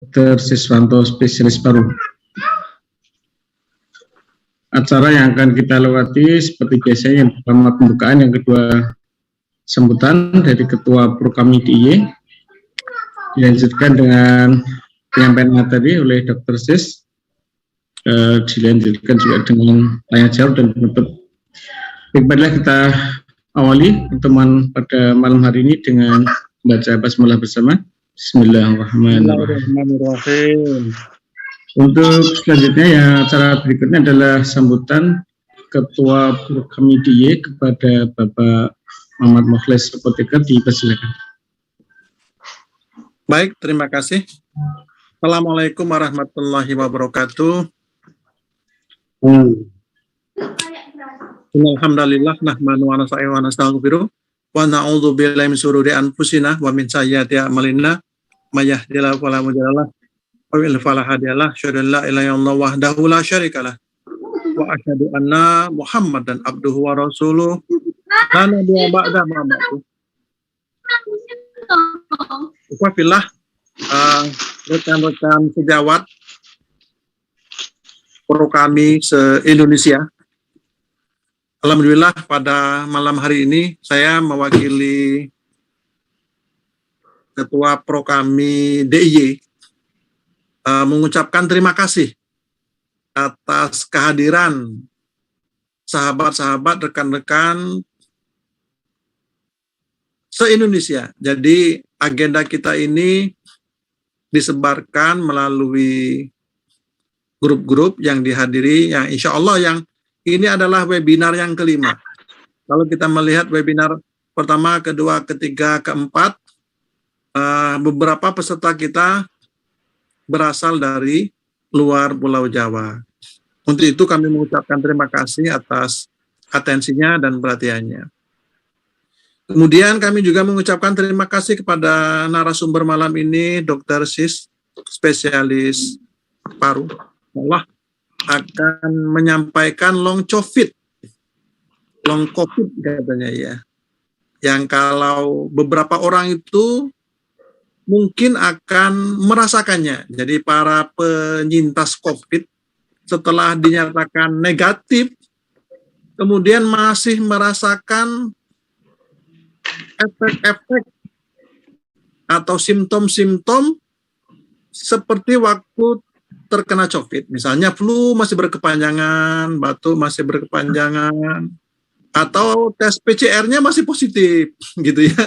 Dr. Siswanto, spesialis paru. Acara yang akan kita lewati seperti biasanya, yang pertama pembukaan, yang kedua sambutan dari Ketua Prokami DIY, dilanjutkan dengan penyampaian materi oleh Dr. Sis, dilanjutkan juga dengan tanya jawab dan penutup. Baiklah, kita awali pertemuan pada malam hari ini dengan membaca basmalah bersama. Bismillahirrahmanirrahim. Untuk selanjutnya, yang acara berikutnya adalah sambutan Ketua Prokami DIY kepada Bapak Muhammad Mukhlis, apoteker, dipersilakan. Baik, terima kasih. Assalamualaikum warahmatullahi wabarakatuh. Alhamdulillah, nahmanu wa nasta'inuhu wa nastaghfiruh wa na'udzu billahi min syururi anfusina wa min sayyiati a'malina may yahdihillahu fala mudilla lahu wa may yudlil fala hadiya lahu. Asyhadu an la ilaha illallah wahdahu la syarikalah wa asyhadu anna Muhammadan abduhu wa rasuluh la nabiyya ba'da ma ba'du. Wafillah, rekan-rekan sejawat Prokami se-Indonesia. Alhamdulillah, pada malam hari ini saya mewakili Ketua Prokami DIY mengucapkan terima kasih atas kehadiran sahabat-sahabat, rekan-rekan se-Indonesia. Jadi agenda kita ini disebarkan melalui grup-grup yang dihadiri, yang insya Allah yang ini adalah webinar yang kelima. Kalau kita melihat webinar pertama, kedua, ketiga, keempat, beberapa peserta kita berasal dari luar Pulau Jawa. Untuk itu kami mengucapkan terima kasih atas atensinya dan perhatiannya. Kemudian kami juga mengucapkan terima kasih kepada narasumber malam ini, Dr. Sis, spesialis paru. Allah akan menyampaikan long COVID katanya ya. Yang kalau beberapa orang itu mungkin akan merasakannya. Jadi para penyintas COVID setelah dinyatakan negatif, kemudian masih merasakan efek-efek atau simptom-simptom seperti waktu terkena COVID. Misalnya flu masih berkepanjangan, batuk masih berkepanjangan, atau tes PCR-nya masih positif, gitu ya.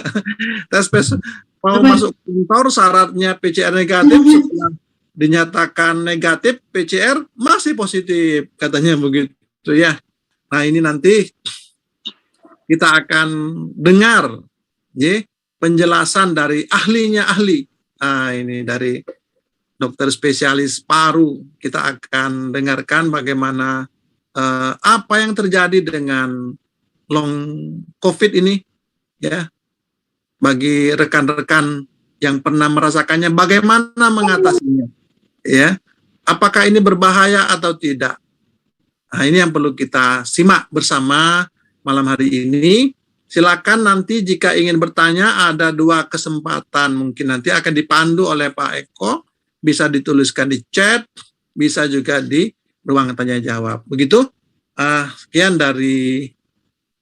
Tes PCR mau masuk kantor syaratnya PCR negatif, setelah dinyatakan negatif PCR masih positif, katanya begitu ya. Nah, ini nanti kita akan dengar ya, penjelasan dari ahlinya ahli. Nah, ini dari dokter spesialis paru. Kita akan dengarkan bagaimana apa yang terjadi dengan long COVID ini ya. Bagi rekan-rekan yang pernah merasakannya, bagaimana mengatasinya ya. Apakah ini berbahaya atau tidak? Nah, ini yang perlu kita simak bersama malam hari ini. Silakan nanti jika ingin bertanya, ada 2 kesempatan, mungkin nanti akan dipandu oleh Pak Eko, bisa dituliskan di chat, bisa juga di ruang tanya jawab. Begitu. Sekian dari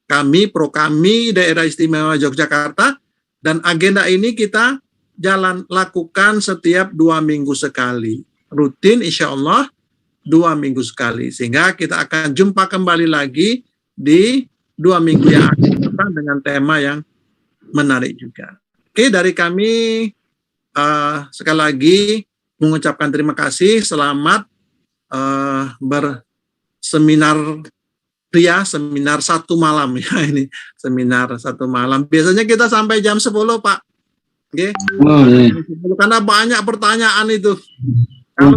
kami, Prokami Daerah Istimewa Yogyakarta, dan agenda ini kita lakukan setiap 2 minggu sekali. Rutin insya Allah 2 minggu sekali. Sehingga kita akan jumpa kembali lagi di 2 minggu yang akan datang dengan tema yang menarik juga. Oke, dari kami sekali lagi mengucapkan terima kasih. Selamat berseminar pria, seminar 1 malam ya, ini seminar 1 malam. Biasanya kita sampai jam 10, Pak. Oke. Karena banyak pertanyaan itu. Kalau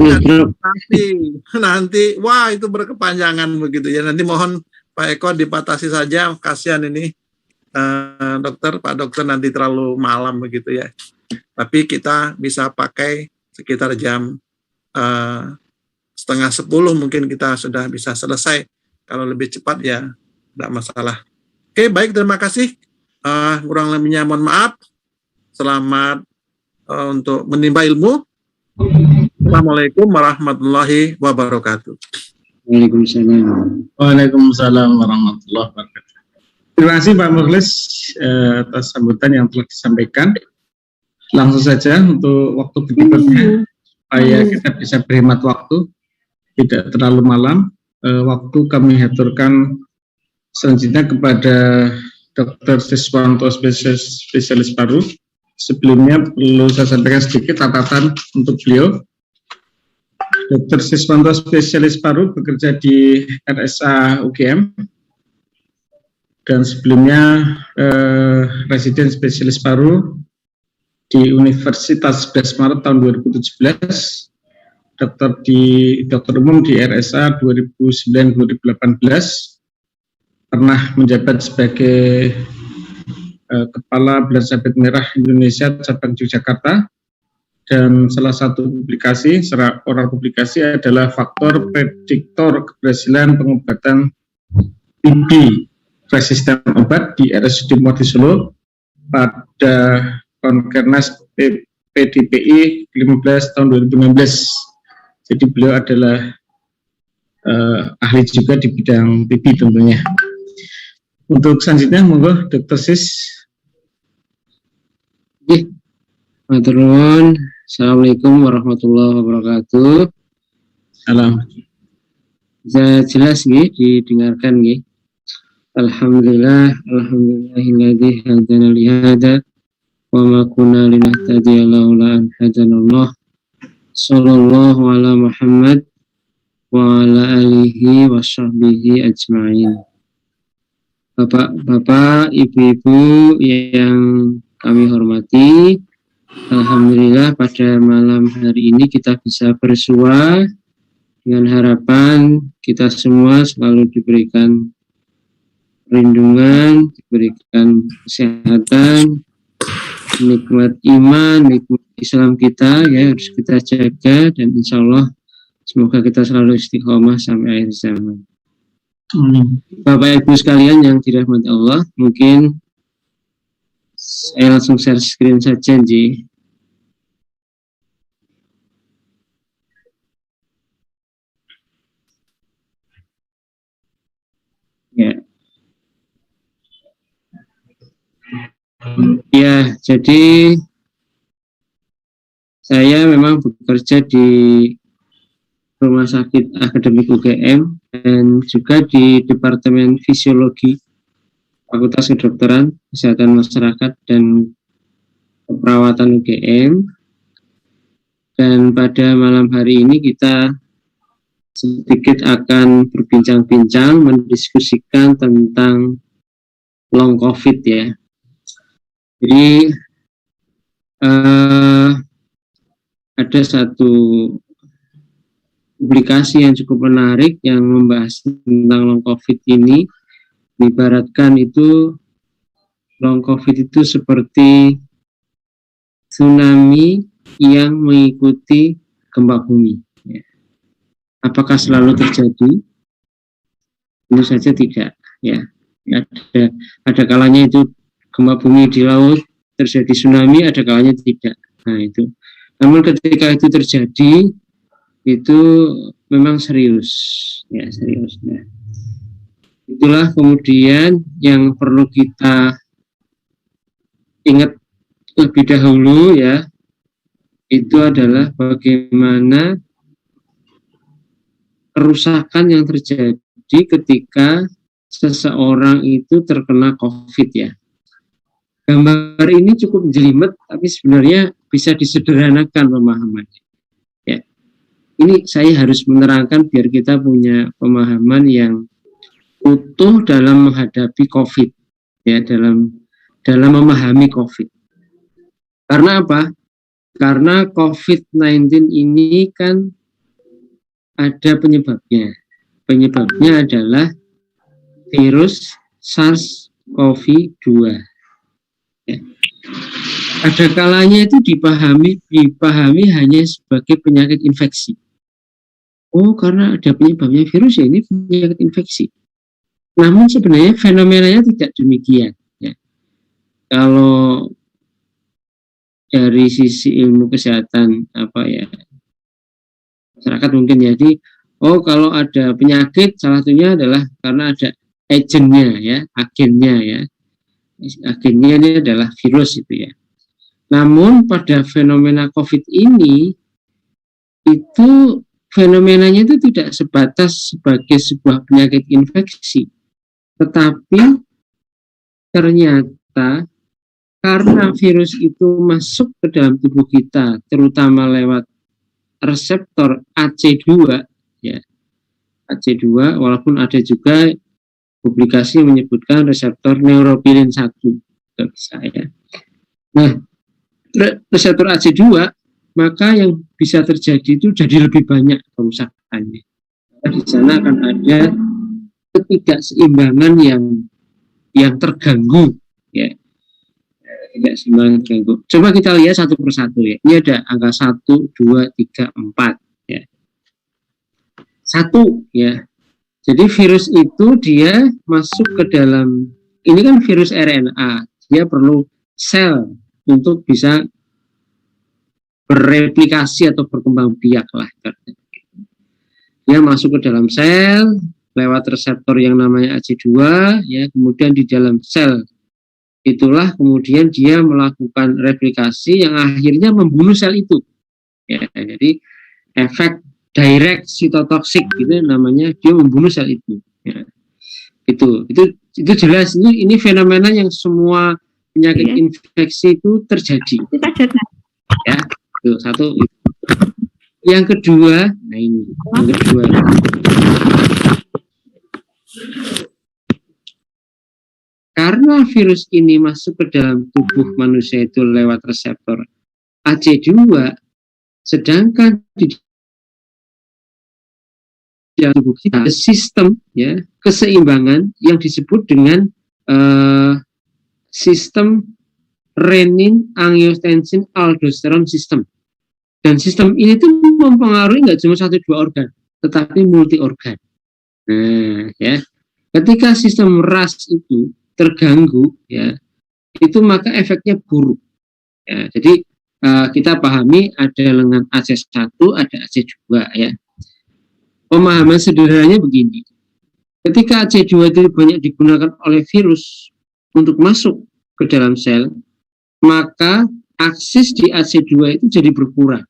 nanti wah itu berkepanjangan begitu ya. Nanti mohon Pak Eko dibatasi saja, kasihan ini Pak dokter nanti terlalu malam begitu ya. Tapi kita bisa pakai sekitar jam 9:30 mungkin kita sudah bisa selesai. Kalau lebih cepat ya tidak masalah. Oke, baik, terima kasih. Kurang lebihnya mohon maaf. Selamat untuk menimba ilmu. Assalamualaikum warahmatullahi wabarakatuh. Waalaikumsalam. Waalaikumsalam warahmatullahi wabarakatuh. Terima kasih Pak Mukhlis atas sambutan yang telah disampaikan. Langsung saja untuk waktu berikutnya, supaya kita bisa berhemat waktu, tidak terlalu malam. Waktu kami aturkan selanjutnya kepada Dr. Siswanto, spesialis paru. Sebelumnya perlu saya sampaikan sedikit catatan untuk beliau. Dr. Siswanto, spesialis paru, bekerja di RSA UGM, dan sebelumnya residen spesialis paru di Universitas 11 Maret tahun 2017, dokter umum di RSA 2009-2018, pernah menjabat sebagai Kepala Belas Sabit Merah Indonesia cabang Yogyakarta, dan salah satu publikasi, orang publikasi adalah faktor prediktor keberhasilan pengobatan TB resisten obat di RSUD Muardi Solo pada Konkernas PDPI 15 tahun 2019. Jadi beliau adalah ahli juga di bidang TB tentunya. Untuk selanjutnya, monggo Dr. Sis. Matur nuwun. Assalamualaikum warahmatullahi wabarakatuh. Salam. Bisa jelas nggih didengarkan nggih. Alhamdulillahilladzi hadana li hada wa ma kunna linahtadiya laula an hadanallah. Sallallahu ala Muhammad wa ala alihi wa sahbihi ajma'in. Bapak-bapak, ibu-ibu yang kami hormati, alhamdulillah pada malam hari ini kita bisa bersua dengan harapan kita semua selalu diberikan perlindungan, diberikan kesehatan, nikmat iman, nikmat Islam kita ya harus kita jaga, dan insya Allah semoga kita selalu istiqomah sampai akhir zaman. Bapak Ibu sekalian yang dirahmati Allah, mungkin saya langsung share screen saja Ji. Ya. Ya, jadi saya memang bekerja di Rumah Sakit Akademik UGM dan juga di Departemen Fisiologi Fakultas Kedokteran, Kesehatan Masyarakat dan Keperawatan UGM. Dan pada malam hari ini kita sedikit akan berbincang-bincang, mendiskusikan tentang long COVID ya. Jadi ada satu publikasi yang cukup menarik yang membahas tentang long COVID ini. Diibaratkan itu long COVID itu seperti tsunami yang mengikuti gempa bumi. Apakah selalu terjadi? Tentu saja tidak. Ya, ada kalanya itu gempa bumi di laut terjadi tsunami, ada kalanya tidak. Nah itu. Namun ketika itu terjadi, itu memang serius, ya serius. Ya. Itulah kemudian yang perlu kita ingat lebih dahulu ya, itu adalah bagaimana kerusakan yang terjadi ketika seseorang itu terkena COVID ya. Gambar ini cukup jelimet, tapi sebenarnya bisa disederhanakan pemahamannya. Ya. Ini saya harus menerangkan biar kita punya pemahaman yang utuh dalam menghadapi COVID, ya, dalam memahami COVID. Karena apa? Karena COVID-19 ini kan ada penyebabnya. Penyebabnya adalah virus SARS-CoV-2. Ya. Ada kalanya itu dipahami hanya sebagai penyakit infeksi. Oh, karena ada penyebabnya virus ya ini penyakit infeksi. Namun sebenarnya fenomenanya tidak demikian. Ya. Kalau dari sisi ilmu kesehatan masyarakat mungkin ya. Jadi kalau ada penyakit salah satunya adalah karena ada agennya ya, agennya ya. Agennya ini adalah virus itu ya. Namun pada fenomena COVID ini itu fenomenanya itu tidak sebatas sebagai sebuah penyakit infeksi, tetapi ternyata karena virus itu masuk ke dalam tubuh kita, terutama lewat reseptor AC2 ya, AC2, walaupun ada juga publikasi yang menyebutkan reseptor neuropilin 1 bisa ya. Nah, reseptor AC2 maka yang bisa terjadi itu jadi lebih banyak kerusakannya. Di sana akan ada ketidakseimbangan yang terganggu ya. Tidak seimbang terganggu. Coba kita lihat satu persatu ya. Ini ada angka 1, 2, 3, 4 ya. 1 ya. Jadi virus itu dia masuk ke dalam, ini kan virus RNA, dia perlu sel untuk bisa bereplikasi atau berkembang biak lah. Dia masuk ke dalam sel lewat reseptor yang namanya AC2 ya, kemudian di dalam sel itulah kemudian dia melakukan replikasi yang akhirnya membunuh sel itu ya. Jadi efek direct cytotoxic gitu namanya, dia membunuh sel itu ya. Itu jelas, ini fenomena yang semua penyakit infeksi itu terjadi ya. Itu satu. Yang kedua, nah ini yang kedua, karena virus ini masuk ke dalam tubuh manusia itu lewat reseptor AC2, sedangkan di dalam tubuh kita ada sistem ya, keseimbangan yang disebut dengan sistem renin angiotensin aldosteron system. Dan sistem ini tuh mempengaruhi nggak cuma 1-2 organ, tetapi multi organ. Nah, ya, ketika sistem RAS itu terganggu, ya, itu maka efeknya buruk. Ya, jadi kita pahami ada lengan AC1, ada AC2, ya. Pemahaman sederhananya begini: ketika AC2 itu banyak digunakan oleh virus untuk masuk ke dalam sel, maka aksis di AC2 itu jadi berkurang,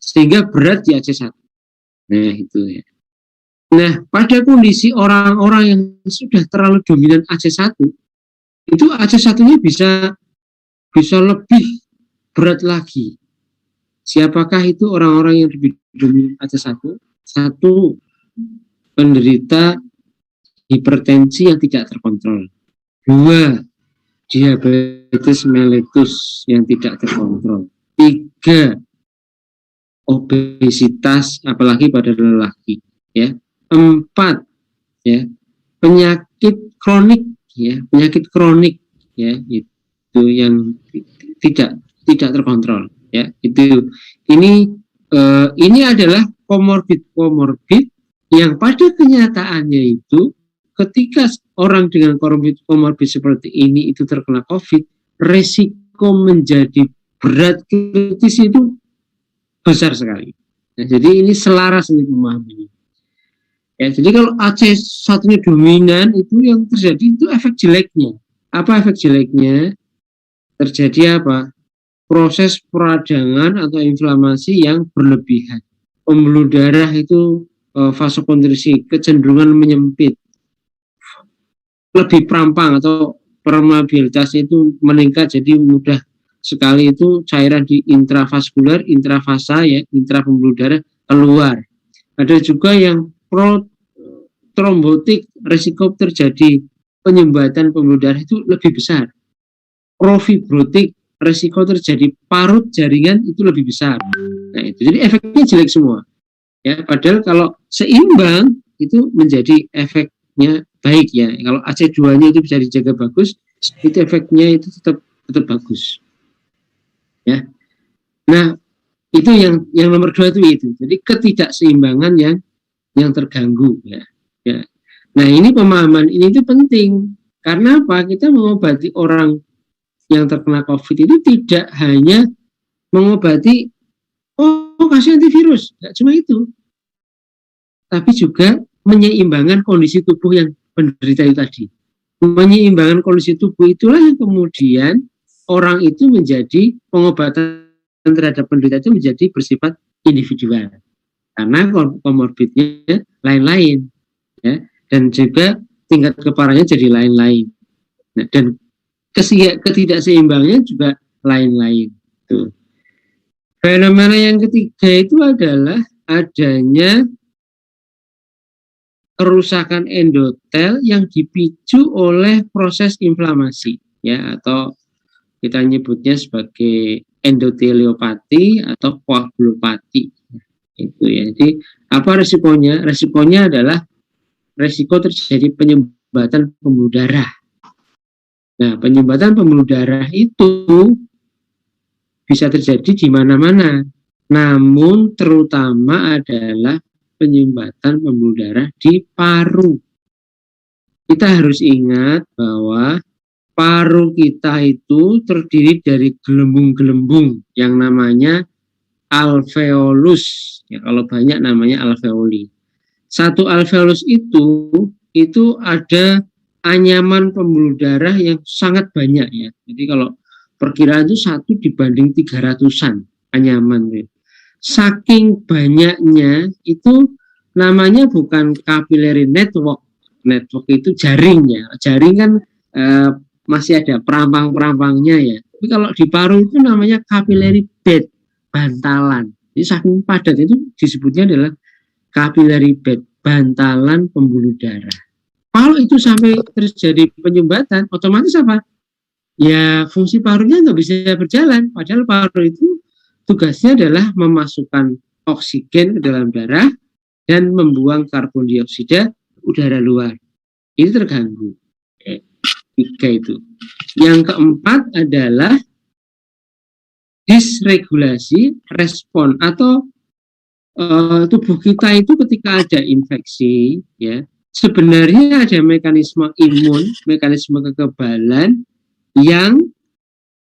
sehingga berat di AC1. Nah, itu ya. Nah, pada kondisi orang-orang yang sudah terlalu dominan AC1, itu AC1-nya bisa lebih berat lagi. Siapakah itu orang-orang yang lebih dominan AC1? Satu, penderita hipertensi yang tidak terkontrol. Dua, diabetes mellitus yang tidak terkontrol. Tiga, obesitas apalagi pada lelaki, ya. 4, ya, penyakit kronik, ya, penyakit kronik, ya, itu yang tidak terkontrol, ya. Itu ini adalah komorbid yang pada kenyataannya itu ketika orang dengan komorbid seperti ini itu terkena COVID, resiko menjadi berat kritis itu besar sekali. Nah, jadi ini selaras ini pemahamannya. Ya, jadi kalau AC1-nya dominan, itu yang terjadi itu efek jeleknya. Apa efek jeleknya? Terjadi apa? Proses peradangan atau inflamasi yang berlebihan. Pembuluh darah itu vasokonstriksi, kecenderungan menyempit, lebih perampang atau permeabilitasnya itu meningkat, jadi mudah sekali itu cairan di intravaskular, intravasa, ya, intra pembuluh darah keluar. Ada juga yang pro-trombotik, risiko terjadi penyumbatan pembuluh darah itu lebih besar. Profibrotik, risiko terjadi parut jaringan itu lebih besar. Nah, itu jadi efeknya jelek semua. Ya, padahal kalau seimbang itu menjadi efeknya baik, ya. Kalau AC2-nya itu bisa dijaga bagus, itu efeknya itu tetap bagus. Ya. Nah, itu yang nomor 2 itu. Jadi ketidakseimbangan yang terganggu, ya. Nah, ini pemahaman ini itu penting. Karena apa? Kita mengobati orang yang terkena COVID itu tidak hanya mengobati kasih antivirus, nggak cuma itu. tapi juga menyeimbangkan kondisi tubuh yang penderita itu tadi. Menyeimbangkan kondisi tubuh itulah yang kemudian orang itu menjadi pengobatan terhadap penderita itu menjadi bersifat individual. Karena komorbidnya lain-lain, ya, dan juga tingkat keparahannya jadi lain-lain. Nah, dan ketidakseimbangannya juga lain-lain. Tuh. Fenomena yang ketiga itu adalah adanya kerusakan endotel yang dipicu oleh proses inflamasi, ya, atau kita nyebutnya sebagai endoteliopati atau koagulopati. Itu ya. Jadi apa resikonya? Resikonya adalah resiko terjadi penyumbatan pembuluh darah. Nah, penyumbatan pembuluh darah itu bisa terjadi di mana-mana. Namun terutama adalah penyumbatan pembuluh darah di paru. Kita harus ingat bahwa paru kita itu terdiri dari gelembung-gelembung yang namanya alveolus. Ya, kalau banyak namanya alveoli. Satu alveolus itu ada anyaman pembuluh darah yang sangat banyak ya. Jadi kalau perkiraan itu 1 dibanding 300-an anyaman. Ya. Saking banyaknya itu namanya bukan capillary network. Network itu jaring ya. Jaring kan masih ada perampang-perampangnya ya. Tapi kalau di paru itu namanya capillary bed, bantalan. Jadi saking padat itu disebutnya adalah capillary bed, bantalan pembuluh darah. Kalau itu sampai terjadi penyumbatan, otomatis apa? Ya fungsi parunya nggak bisa berjalan. Padahal paru itu tugasnya adalah memasukkan oksigen ke dalam darah dan membuang karbon dioksida udara luar. Ini terganggu. 3 itu. Yang keempat adalah disregulasi respon atau tubuh kita itu ketika ada infeksi, ya sebenarnya ada mekanisme imun, mekanisme kekebalan yang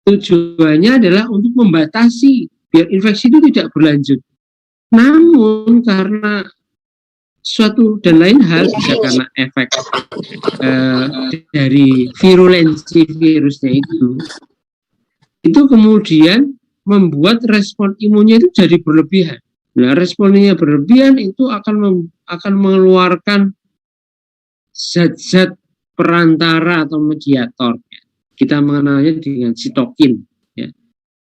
tujuannya adalah untuk membatasi biar infeksi itu tidak berlanjut. Namun karena suatu dan lain hal, bisa karena efek dari virulensi virusnya itu kemudian membuat respon imunnya itu jadi berlebihan. Nah, responnya berlebihan itu akan mengeluarkan zat-zat perantara atau mediator. Kita mengenalnya dengan sitokin. Ya.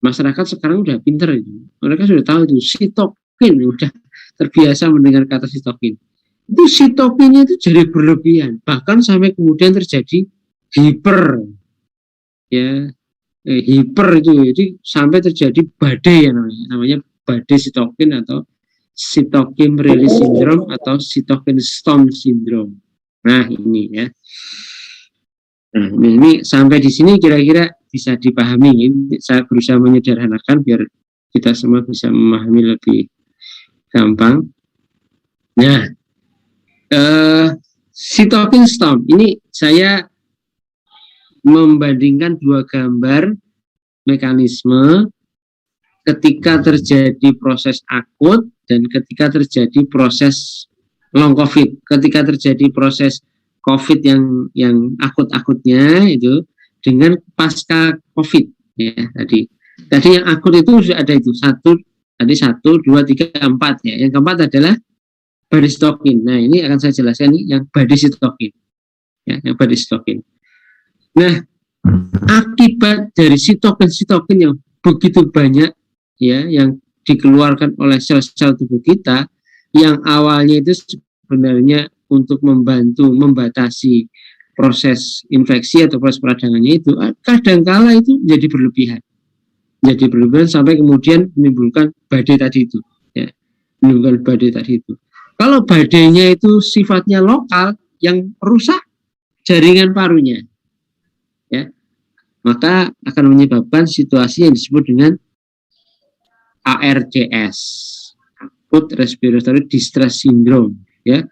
Masyarakat sekarang udah pinter itu. Mereka sudah tahu itu sitokin, udah terbiasa mendengar kata sitokin. Itu sitokinnya itu jadi berlebihan, bahkan sampai kemudian terjadi hiper, ya. Hiper itu, jadi sampai terjadi badai ya namanya badai sitokin atau cytokine release syndrome atau cytokine storm syndrome. Nah ini ya. Nah ini sampai di sini kira-kira bisa dipahami. Ini saya berusaha menyederhanakan biar kita semua bisa memahami lebih gampang. Nah, cytokine storm ini saya membandingkan 2 gambar mekanisme ketika terjadi proses akut dan ketika terjadi proses long COVID. Ketika terjadi proses COVID yang akut-akutnya itu dengan pasca COVID ya tadi yang akut itu sudah ada itu 1, 2, 3, 4 ya. Yang keempat adalah body sitokin. Nah ini akan saya jelaskan nih yang body sitokin ya, yang body sitokin. Nah, akibat dari sitokin yang begitu banyak ya yang dikeluarkan oleh sel-sel tubuh kita yang awalnya itu sebenarnya untuk membantu membatasi proses infeksi atau proses peradangannya itu kadangkala itu menjadi berlebihan. Jadi berlebihan sampai kemudian menimbulkan badai tadi itu ya. Menimbulkan badai tadi itu. Kalau badainya itu sifatnya lokal yang rusak jaringan parunya ya, maka akan menyebabkan situasi yang disebut dengan ARDS, Acute Respiratory Distress Syndrome ya.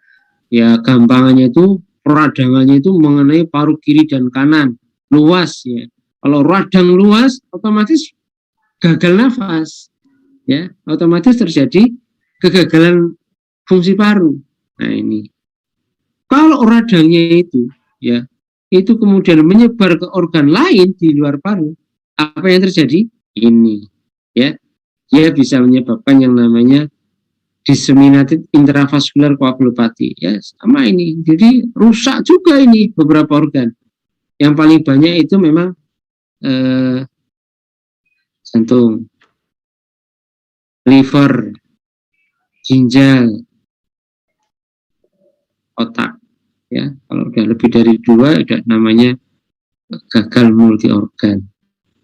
Ya gampangannya itu peradangannya itu mengenai paru kiri dan kanan luas ya. Kalau radang luas otomatis gagal nafas ya, otomatis terjadi kegagalan fungsi paru. Nah ini, kalau radangnya itu ya, itu kemudian menyebar ke organ lain di luar paru, apa yang terjadi? Ini ya, dia bisa menyebabkan yang namanya disseminated intravascular coagulopathy ya, sama ini. Jadi rusak juga ini beberapa organ. Yang paling banyak itu memang jantung, liver, ginjal, otak ya. Kalau udah lebih dari 2 udah namanya gagal multi organ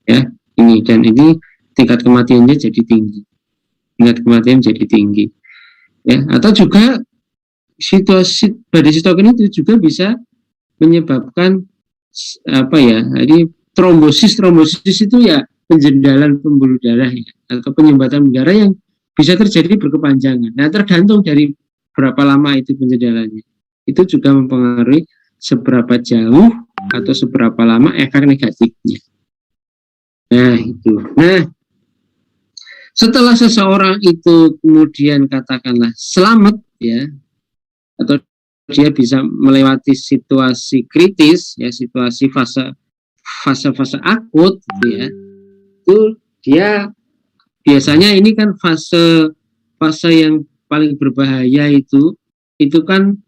ya. Ini, dan ini tingkat kematiannya jadi tinggi, ya. Atau juga situasi badai sitokin itu juga bisa menyebabkan apa ya, jadi trombosis itu ya penjendalan pembuluh darah ya, atau penyumbatan darah yang bisa terjadi berkepanjangan. Nah, tergantung dari berapa lama itu penjendalannya. Itu juga mempengaruhi seberapa jauh atau seberapa lama efek negatifnya. Nah, itu. Nah, setelah seseorang itu kemudian katakanlah selamat ya, atau dia bisa melewati situasi kritis ya, situasi fase akut gitu ya, itu dia biasanya ini kan fase yang paling berbahaya itu kan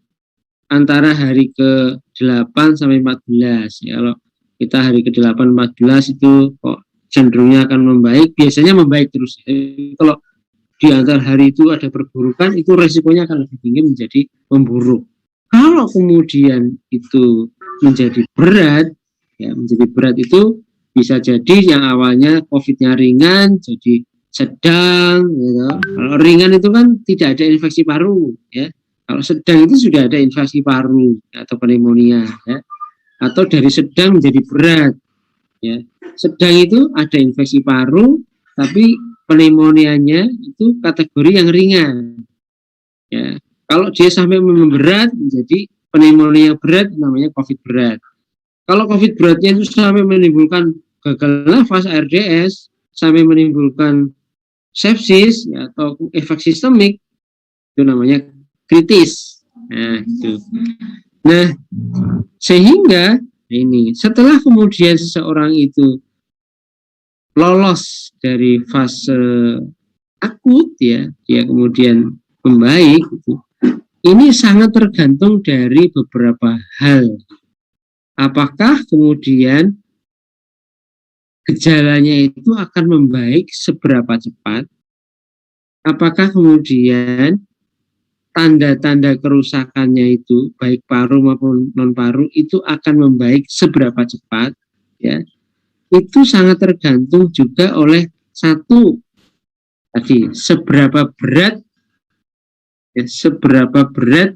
antara hari ke-8 sampai 14 ya. Kalau kita hari ke-8 14 itu kok cenderungnya akan membaik, biasanya membaik terus. Kalau di antara hari itu ada perburukan, itu resikonya akan lebih tinggi menjadi memburuk. Kalau kemudian itu menjadi berat, ya menjadi berat itu bisa jadi yang awalnya COVID-nya ringan jadi sedang, gitu. Kalau ringan itu kan tidak ada infeksi paru, ya. Kalau sedang itu sudah ada infeksi paru atau pneumonia, ya. Atau dari sedang menjadi berat, ya. Sedang itu ada infeksi paru, tapi pneumonianya itu kategori yang ringan, ya. Kalau dia sampai memberat menjadi pneumonia berat, namanya COVID berat. Kalau COVID beratnya itu sampai menimbulkan gagal nafas, ARDS, sampai menimbulkan sepsis ya, atau efek sistemik, itu namanya kritis. Nah, itu. Nah, sehingga ini setelah kemudian seseorang itu lolos dari fase akut ya, dia kemudian membaik gitu. Ini sangat tergantung dari beberapa hal. Apakah kemudian gejalanya itu akan membaik seberapa cepat? Apakah kemudian tanda-tanda kerusakannya itu baik paru maupun non paru itu akan membaik seberapa cepat? Ya, itu sangat tergantung juga oleh satu tadi, seberapa berat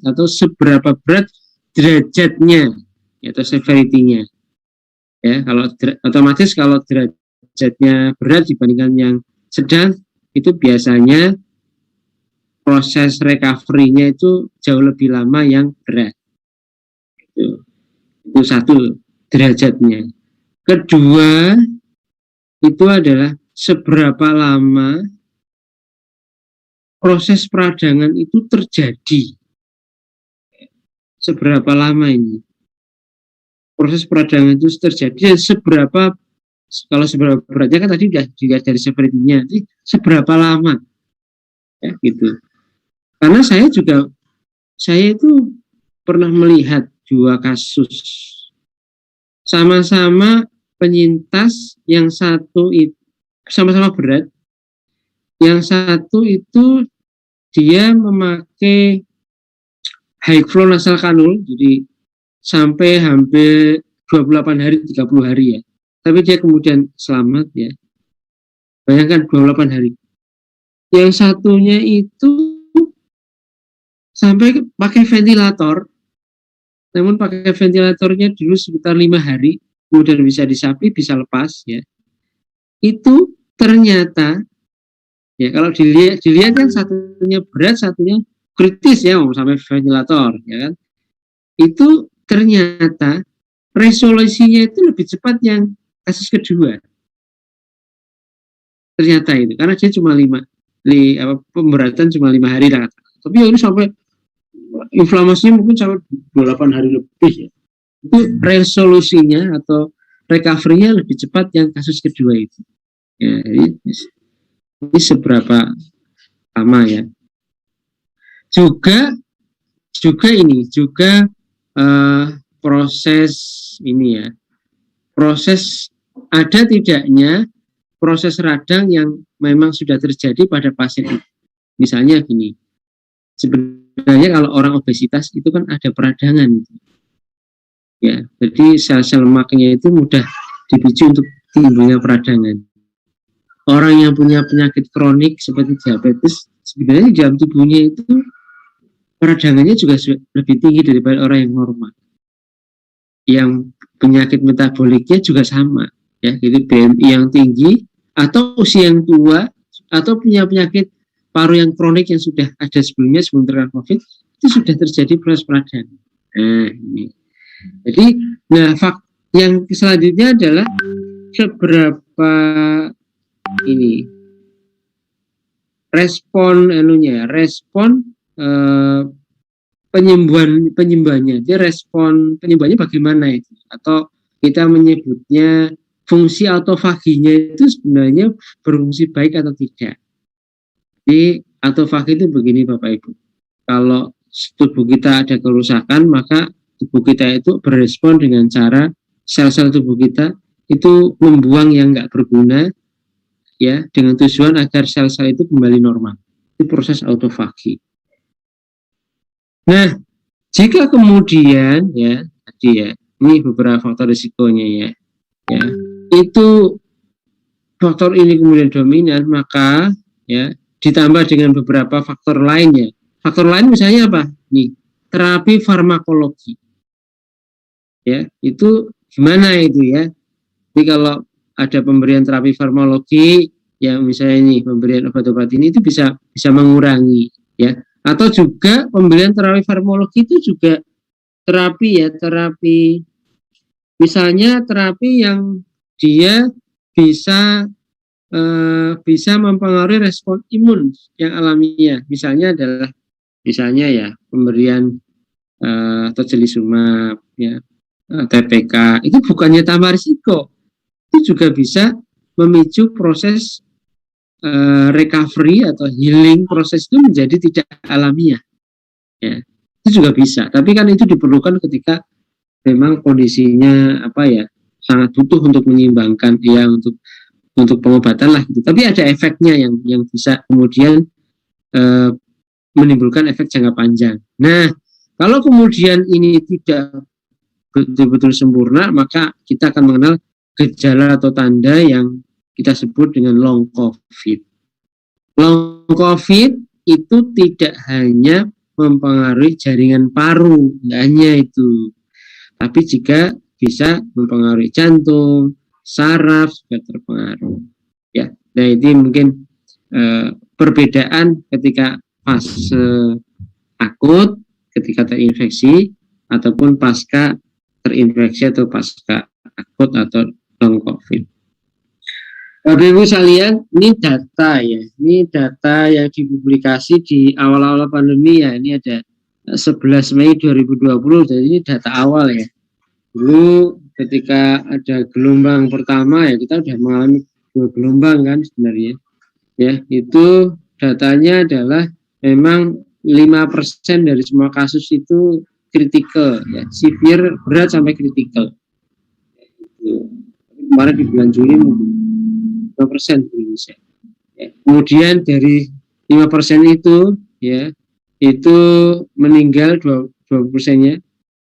atau seberapa berat derajatnya atau severity-nya. Ya, kalau otomatis kalau derajatnya berat dibandingkan yang sedang, itu biasanya proses recovery-nya itu jauh lebih lama yang berat. Itu satu, derajatnya. Kedua, itu adalah seberapa lama proses peradangan itu terjadi. Seberapa lama ini proses peradangan itu terjadi, dan seberapa, kalau seberapa beratnya kan tadi sudah dilihat dari severity-nya, seberapa lama ya gitu. Karena saya itu pernah melihat 2 kasus sama-sama penyintas, yang satu itu sama-sama berat, yang satu itu dia memakai high flow nasal kanul, jadi sampai hampir 28 hari, 30 hari ya. Tapi dia kemudian selamat ya. Bayangkan 28 hari. Yang satunya itu sampai pakai ventilator. Namun pakai ventilatornya dulu sekitar 5 hari, kemudian bisa disapi, bisa lepas ya. Itu ternyata ya, kalau dilihat kan satunya berat, satunya kritis ya, sampai ventilator ya kan. Itu ternyata resolusinya itu lebih cepat yang kasus kedua. Ternyata itu karena dia cuma pemberatan cuma 5 hari lah. Tapi ini sampai inflamasinya mungkin sampai 28 hari lebih ya. Itu resolusinya atau recovery-nya lebih cepat yang kasus kedua itu. Ya, ini seberapa lama ya. Juga proses ini ya. Proses ada tidaknya proses radang yang memang sudah terjadi pada pasien itu. Misalnya gini. Sebenarnya kalau orang obesitas itu kan ada peradangan. Ya, jadi sel-sel lemaknya itu mudah dipicu untuk timbulnya peradangan. Orang yang punya penyakit kronik seperti diabetes, sebenarnya di dalam tubuhnya itu peradangannya juga lebih tinggi daripada orang yang normal. Yang penyakit metaboliknya juga sama, ya, jadi BMI yang tinggi atau usia yang tua atau punya penyakit paru yang kronik yang sudah ada sebelumnya sebelum terkena COVID, itu sudah terjadi proses peradangan. Nah, ini. Jadi, yang selanjutnya adalah seberapa ini respon penyembuhannya. Jadi respon penyembuhannya bagaimana itu? Atau kita menyebutnya fungsi autofaginya itu sebenarnya berfungsi baik atau tidak. Jadi autofagi itu begini Bapak Ibu. Kalau tubuh kita ada kerusakan, maka tubuh kita itu berespon dengan cara sel-sel tubuh kita itu membuang yang nggak berguna, ya, dengan tujuan agar sel-sel itu kembali normal. Itu proses autofagi. Nah, jika kemudian ya tadi ya, ini beberapa faktor risikonya ya, itu faktor ini kemudian dominan, maka ya ditambah dengan beberapa faktor lainnya. Faktor lain misalnya apa? Nih, terapi farmakologi. Ya, itu gimana itu ya? Jadi kalau ada pemberian terapi farmakologi yang misalnya ini pemberian obat-obat ini itu bisa mengurangi ya. Atau juga pemberian terapi farmakologi itu juga terapi misalnya terapi yang dia bisa mempengaruhi respon imun yang alamiah. Misalnya ya pemberian tocilizumab ya, TPK itu bukannya tambah risiko, itu juga bisa memicu proses recovery atau healing proses itu menjadi tidak alamiah ya, itu juga bisa. Tapi kan itu diperlukan ketika memang kondisinya sangat butuh untuk menyeimbangkan ya, untuk pengobatan lah gitu. Tapi ada efeknya yang bisa kemudian menimbulkan efek jangka panjang. Nah, kalau kemudian ini tidak betul-betul sempurna, maka kita akan mengenal gejala atau tanda yang kita sebut dengan long COVID. Long COVID itu tidak hanya mempengaruhi jaringan paru, tidak hanya itu, tapi juga bisa mempengaruhi jantung, saraf juga terpengaruh. Ya, nah ini mungkin perbedaan ketika fase akut, ketika terinfeksi, ataupun pasca terinfeksi atau pasca akut atau long COVID. Bapak Ibu sekalian, ini data ya. Ini data yang dipublikasi di awal-awal pandemi ya. Ini ada 11 Mei 2020. Jadi ini data awal ya. Dulu ketika ada gelombang pertama ya, kita sudah mengalami 2 gelombang kan sebenarnya. Ya, itu datanya adalah memang 5% dari semua kasus itu kritikal ya, severe, berat sampai kritikal. Kemarin di bulan Juli mungkin 5% di Indonesia. Ya. Kemudian dari 5% itu ya, itu meninggal 20%-nya,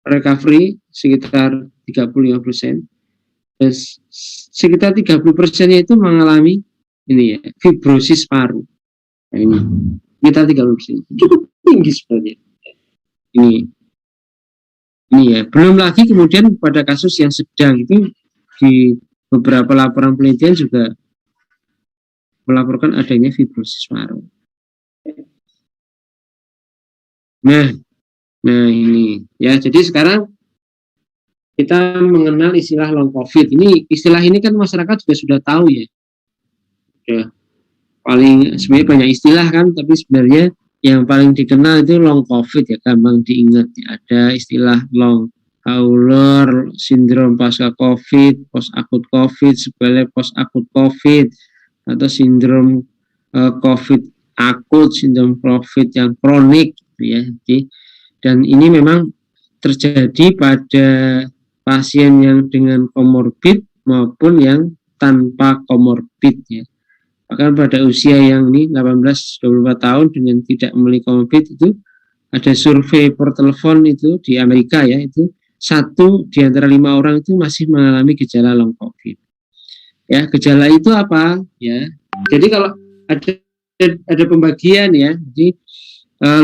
recovery sekitar 35%, dan sekitar 30%-nya itu mengalami ini ya, fibrosis paru. Nah, ini kita 30%, cukup tinggi sebenarnya. Ini ya, belum lagi kemudian pada kasus yang sedang itu di beberapa laporan penelitian juga melaporkan adanya fibrosis paru. Nah ini ya, jadi sekarang kita mengenal istilah long COVID. Istilah ini kan masyarakat juga sudah tahu ya. Paling sebenarnya banyak istilah kan, tapi sebenarnya yang paling dikenal itu long COVID ya, gampang diingat ya. Ada istilah long hauler, sindrom pasca COVID, post akut COVID, sebagai post akut COVID, atau sindrom COVID akut, sindrom COVID yang kronik gitu ya. Dan ini memang terjadi pada pasien yang dengan komorbid maupun yang tanpa komorbid ya. Bahkan pada usia yang ini 18-24 tahun dengan tidak memiliki komorbid itu ada survei per telepon itu di Amerika ya, itu 1 di antara 5 orang itu masih mengalami gejala long COVID. Ya, gejala itu apa? Ya, jadi kalau ada pembagian ya, jadi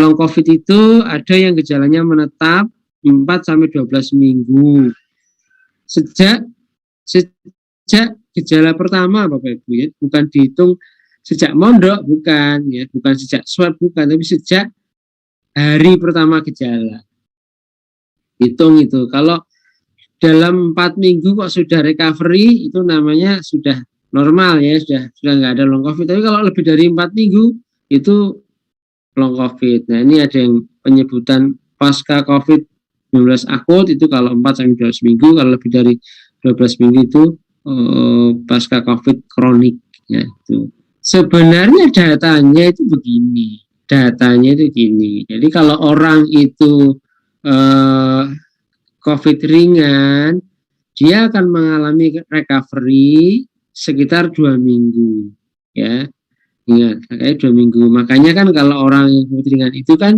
long COVID itu ada yang gejalanya menetap 4-12 minggu. Sejak gejala pertama Bapak Ibu ya, bukan dihitung sejak mondok, bukan ya, bukan sejak swab, bukan, tapi sejak hari pertama gejala. Hitung itu. Kalau dalam 4 minggu kok sudah recovery, itu namanya sudah normal ya, sudah nggak ada long COVID. Tapi kalau lebih dari 4 minggu itu long COVID. Nah, ini ada yang penyebutan pasca COVID-19 akut itu kalau 4-12 minggu, kalau lebih dari 12 minggu itu pasca COVID kronik ya. Itu sebenarnya datanya itu begini, jadi kalau orang itu COVID ringan, dia akan mengalami recovery sekitar 2 minggu ya, ingat kayak 2 minggu. Makanya kan kalau orang yang COVID ringan itu kan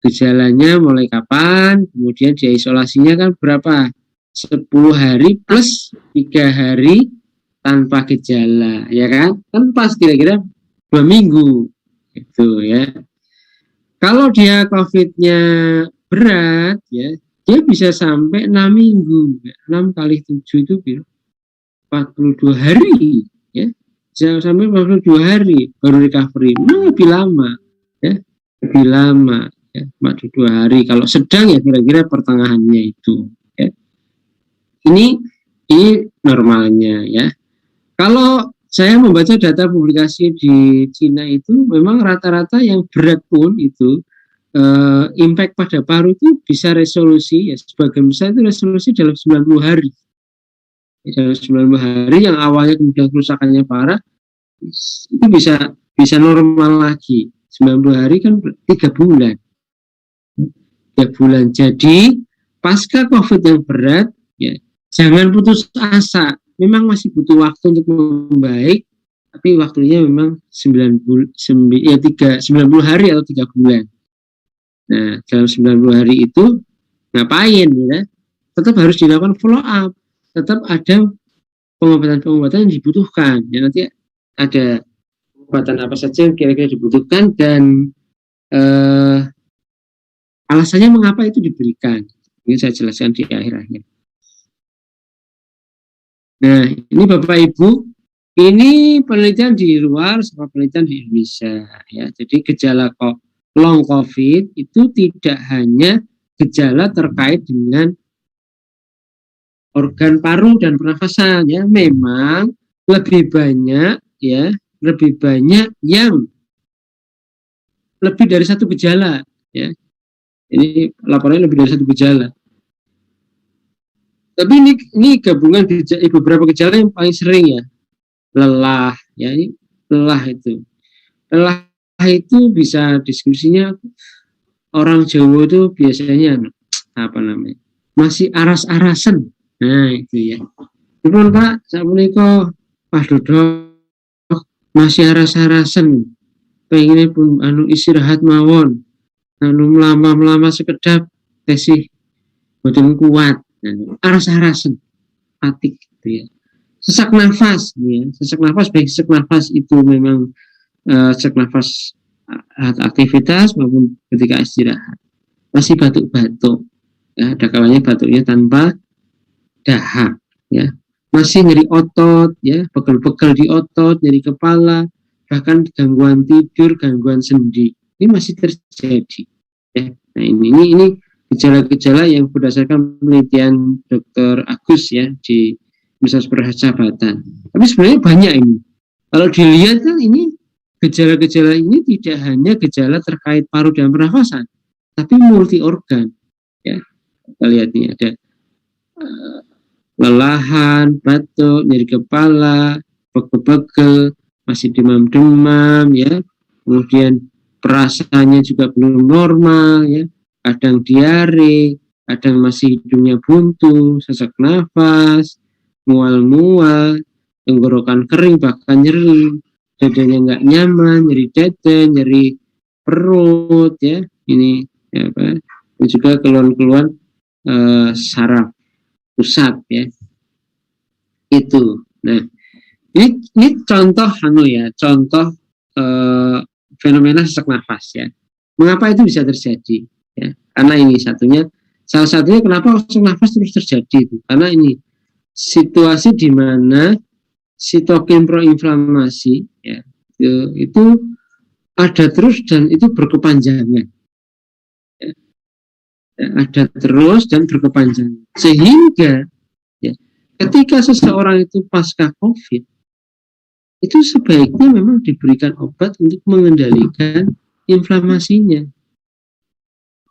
gejalanya mulai kapan, kemudian dia isolasinya kan berapa, 10 hari plus 3 hari tanpa gejala, ya kan? Kan pas kira-kira 2 minggu, gitu ya. Kalau dia COVID-nya berat, ya, dia bisa sampai 6 minggu, 6 kali 7 itu 42 hari, ya. Bisa sampai 42 hari baru recovery, lebih lama, ya, lebih lama, ya, 42 hari. Kalau sedang ya kira-kira pertengahannya itu. Ini normalnya ya. Kalau saya membaca data publikasi di Cina itu memang rata-rata yang berat pun itu impact pada paru itu bisa resolusi ya, sebagian besar itu resolusi dalam 90 hari. Dalam 90 hari yang awalnya kemudian kerusakannya parah itu bisa normal lagi. 90 hari kan 3 bulan. 3 bulan. Jadi pasca COVID yang berat ya, jangan putus asa, memang masih butuh waktu untuk membaik, tapi waktunya memang 90 hari atau 3 bulan. Nah, dalam 90 hari itu ngapain ya? Tetap harus dilakukan follow up, tetap ada pengobatan-pengobatan yang dibutuhkan. Ya, nanti ada pengobatan apa saja yang kira-kira dibutuhkan dan alasannya mengapa itu diberikan. Ini saya jelaskan di akhir-akhir. Nah, ini Bapak Ibu, ini penelitian di luar sama penelitian di Indonesia ya. Jadi gejala long COVID itu tidak hanya gejala terkait dengan organ paru dan pernafasan ya, memang lebih banyak yang lebih dari 1 gejala ya. Ini laporannya lebih dari 1 gejala. Tapi ini gabungan beberapa gejala yang paling sering ya. Lelah, ya ini lelah itu. Lelah itu bisa deskripsinya orang Jawa itu biasanya apa namanya? Masih aras-arasen. Nah, itu ya. Pun Pak, sapunika Pak Dodo masih aras-arasen. Pengennya pun istirahat mawon. Melama sekedap tesih boten kuat. Aras-arasen, fatik gitu ya. Sesak nafas ya. Sesak nafas, baik sesak nafas itu memang sesak nafas aktivitas maupun ketika istirahat. Masih batuk-batuk ya, ada kalanya batuknya tanpa dahak ya. Masih nyeri otot ya, pegel-pegel di otot, nyeri kepala, bahkan gangguan tidur, gangguan sendi. Ini masih terjadi ya. Nah, ini gejala-gejala yang berdasarkan penelitian Dr. Agus ya di Universitas Persahabatan. Tapi sebenarnya banyak ini. Kalau dilihat kan ini gejala-gejala ini tidak hanya gejala terkait paru dan pernafasan, tapi multi organ. Ya, kita lihat nih ada lelahan, batuk, nyeri kepala, pegel-pegel, masih demam-demam, ya. Kemudian perasaannya juga belum normal, ya. Kadang diare, kadang masih hidungnya buntu, sesak nafas, mual-mual, tenggorokan kering bahkan nyeri, dadanya nggak nyaman, nyeri dada, nyeri perut, ya. Ini ya, apa? Dan juga keluhan-keluhan saraf pusat, ya. Itu. Nah, ini contoh contoh fenomena sesak nafas, ya. Mengapa itu bisa terjadi? Ya, karena ini salah satunya kenapa sesak nafas terus terjadi itu. Karena ini situasi di mana sitokin proinflamasi, ya, itu ada terus dan itu berkepanjangan. Ya, ada terus dan berkepanjangan. Sehingga ya, ketika seseorang itu pasca COVID, itu sebaiknya memang diberikan obat untuk mengendalikan inflamasinya,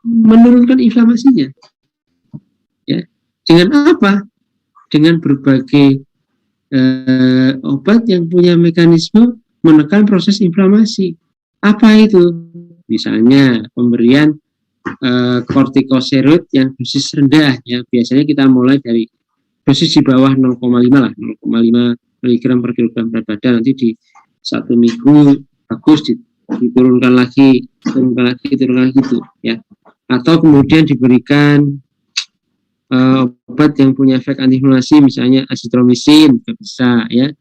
menurunkan inflamasinya. Ya, dengan apa? Dengan berbagai obat yang punya mekanisme menekan proses inflamasi. Apa itu? Misalnya pemberian kortikosteroid yang dosis rendah, ya. Biasanya kita mulai dari dosis di bawah 0,5 lah, 0,5 mg per kilogram berat badan. Nanti di 1 minggu bagus diturunkan lagi gitu, ya. Atau kemudian diberikan obat yang punya efek antiinflamasi, misalnya azitromisin, bisa, ya,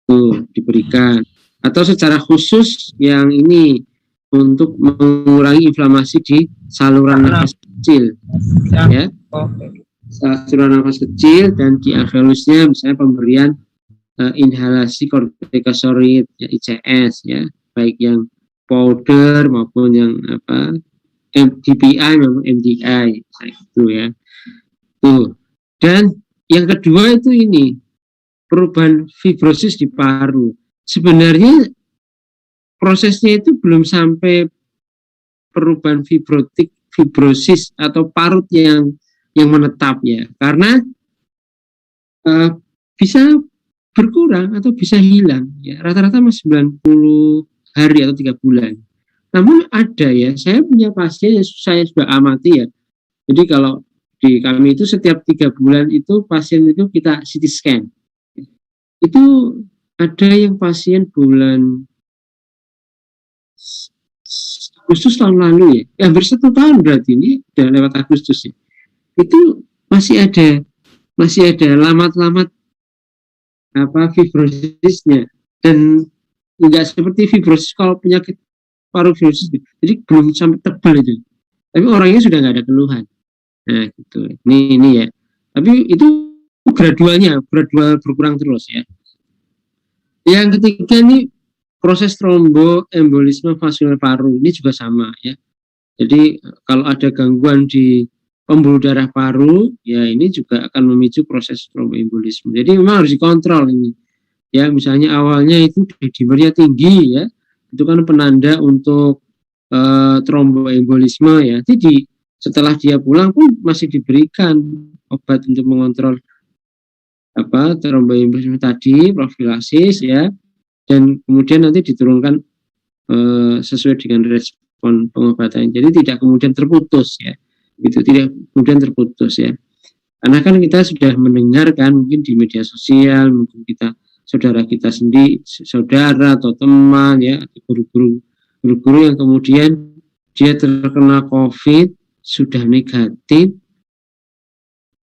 tuh diberikan. Atau secara khusus yang ini untuk mengurangi inflamasi di saluran nafas kecil, ya, saluran nafas kecil, dan di alveolusnya misalnya pemberian inhalasi kortikosteroid, ya, ICS, ya, baik yang powder maupun yang DPI maupun MDI, itu, ya. Tuh. Dan yang kedua itu ini perubahan fibrosis di paru. Sebenarnya prosesnya itu belum sampai perubahan fibrosis atau parut yang menetap, ya, karena bisa berkurang atau bisa hilang, ya, rata-rata masih 90 hari atau 3 bulan. Namun ada, ya, saya punya pasien yang saya sudah amati, ya. Jadi kalau di kami itu setiap 3 bulan itu pasien itu kita CT scan. Itu ada yang pasien bulan Agustus tahun lalu, ya, hampir 1 tahun berarti, ini udah lewat Agustus, ya. Itu masih ada lamat-lamat fibrosisnya, dan enggak seperti fibrosis kalau penyakit paru fibrosis, jadi belum sampai tebal itu, tapi orangnya sudah nggak ada keluhan. Nah, gitu. Ini ya. Tapi itu gradual berkurang terus, ya. Yang ketiga ini proses tromboembolisme vaskular paru, ini juga sama, ya. Jadi kalau ada gangguan di pembuluh darah paru, ya, ini juga akan memicu proses tromboembolisme. Jadi memang harus dikontrol ini. Ya, misalnya awalnya itu dimernya tinggi, ya. Itu kan penanda untuk tromboembolisme, ya. Jadi setelah dia pulang pun masih diberikan obat untuk mengontrol tromboembolisme tadi, profilasis, ya, dan kemudian nanti diturunkan sesuai dengan respon pengobatan. Jadi tidak kemudian terputus, ya, gitu, tidak kemudian terputus, ya. Karena kan kita sudah mendengarkan mungkin di media sosial, mungkin saudara kita sendiri, saudara atau teman, ya, guru-guru yang kemudian dia terkena COVID, sudah negatif,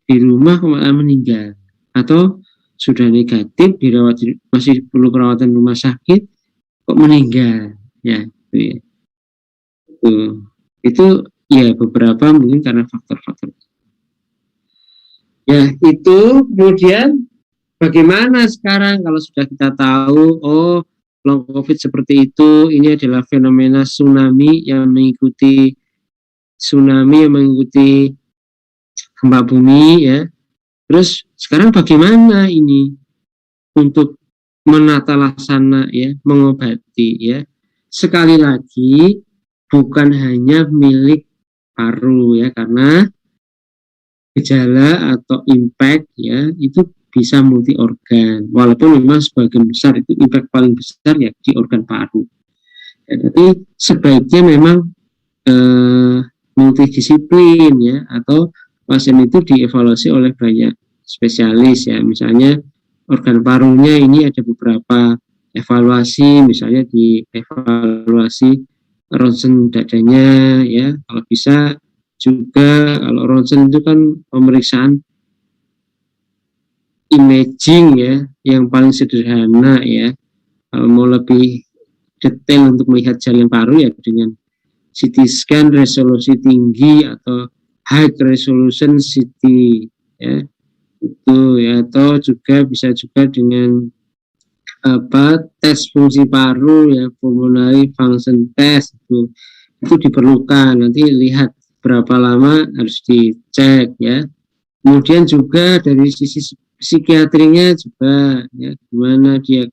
di rumah malah meninggal, atau sudah negatif dirawat, masih perlu perawatan rumah sakit, kok meninggal, ya, itu, ya. Itu ya beberapa mungkin karena faktor-faktor. Ya, itu kemudian bagaimana sekarang kalau sudah kita tahu, oh, long COVID seperti itu, ini adalah fenomena tsunami yang mengikuti gempa bumi, ya. Terus sekarang bagaimana ini untuk menata laksana ya, mengobati ya. Sekali lagi bukan hanya milik paru ya, karena gejala atau impact ya itu bisa multi organ, walaupun memang sebagian besar itu impact paling besar ya di organ paru ya, tapi sebaiknya memang multidisiplin ya, atau pasien itu dievaluasi oleh banyak spesialis ya, misalnya organ parunya ini ada beberapa evaluasi, misalnya dievaluasi ronsen dadanya ya, kalau bisa juga. Kalau ronsen itu kan pemeriksaan imaging ya, yang paling sederhana ya. Kalau mau lebih detail untuk melihat jalan paru ya dengan CT scan resolusi tinggi atau high resolution CT ya, itu ya, atau juga bisa juga dengan tes fungsi paru ya, pulmonary function test itu diperlukan. Nanti lihat berapa lama harus dicek ya. Kemudian juga dari sisi psikiatrinya juga ya, gimana dia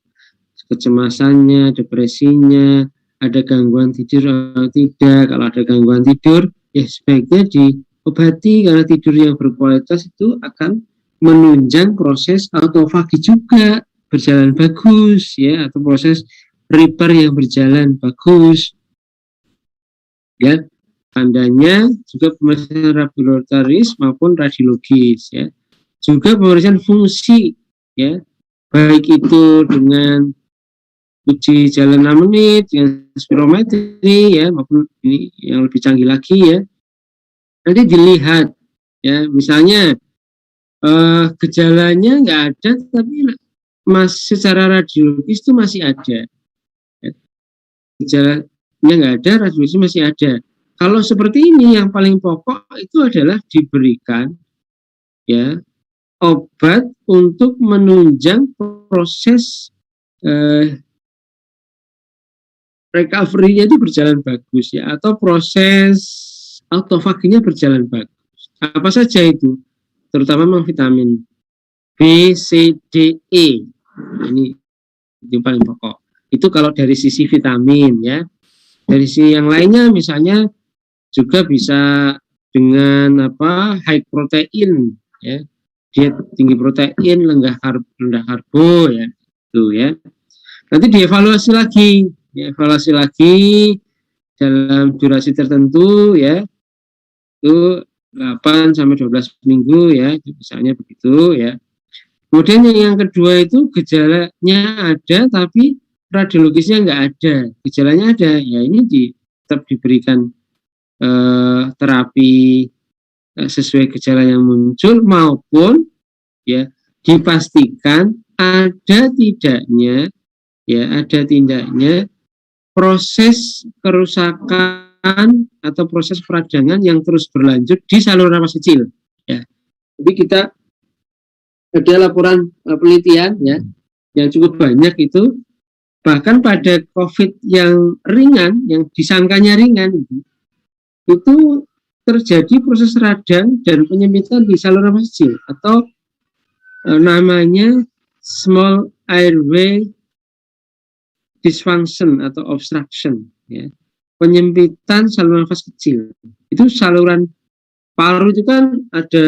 kecemasannya, depresinya, ada gangguan tidur atau tidak. Kalau ada gangguan tidur ya sebaiknya diobati, karena tidur yang berkualitas itu akan menunjang proses autofagi juga berjalan bagus ya, atau proses repair yang berjalan bagus ya. Tandanya juga pemeriksaan laboratoris maupun radiologis ya, juga pemeriksaan fungsi ya, baik itu dengan uji jalan 6 menit dengan spirometri ya, maupun ini yang lebih canggih lagi ya. Nanti dilihat ya, misalnya gejalanya nggak ada tapi secara radiologis itu masih ada ya. Gejalanya nggak ada, radiologis masih ada. Kalau seperti ini yang paling pokok itu adalah diberikan ya obat untuk menunjang proses recovery-nya itu berjalan bagus ya, atau proses autofaginya berjalan bagus. Apa saja itu? Terutama memang vitamin B, C, D, E. Ini yang paling pokok. Itu kalau dari sisi vitamin ya. Dari sisi yang lainnya misalnya juga bisa dengan high protein ya. Dia tinggi protein, rendah karbo ya. Itu ya. Nanti dievaluasi lagi. Dievaluasi lagi dalam durasi tertentu ya. Itu 8 sampai 12 minggu ya, misalnya begitu ya. Kemudian yang kedua itu gejalanya ada tapi radiologisnya nggak ada, gejalanya ada ya, ini tetap diberikan terapi sesuai gejala yang muncul, maupun ya dipastikan ada tidaknya proses kerusakan atau proses peradangan yang terus berlanjut di saluran nafas kecil ya. Jadi kita ada laporan penelitian ya yang cukup banyak itu, bahkan pada COVID yang ringan, yang disangkanya ringan itu terjadi proses radang dan penyempitan di saluran nafas kecil, atau namanya small airway dysfunction atau obstruction ya, penyempitan saluran nafas kecil. Itu saluran paru itu kan ada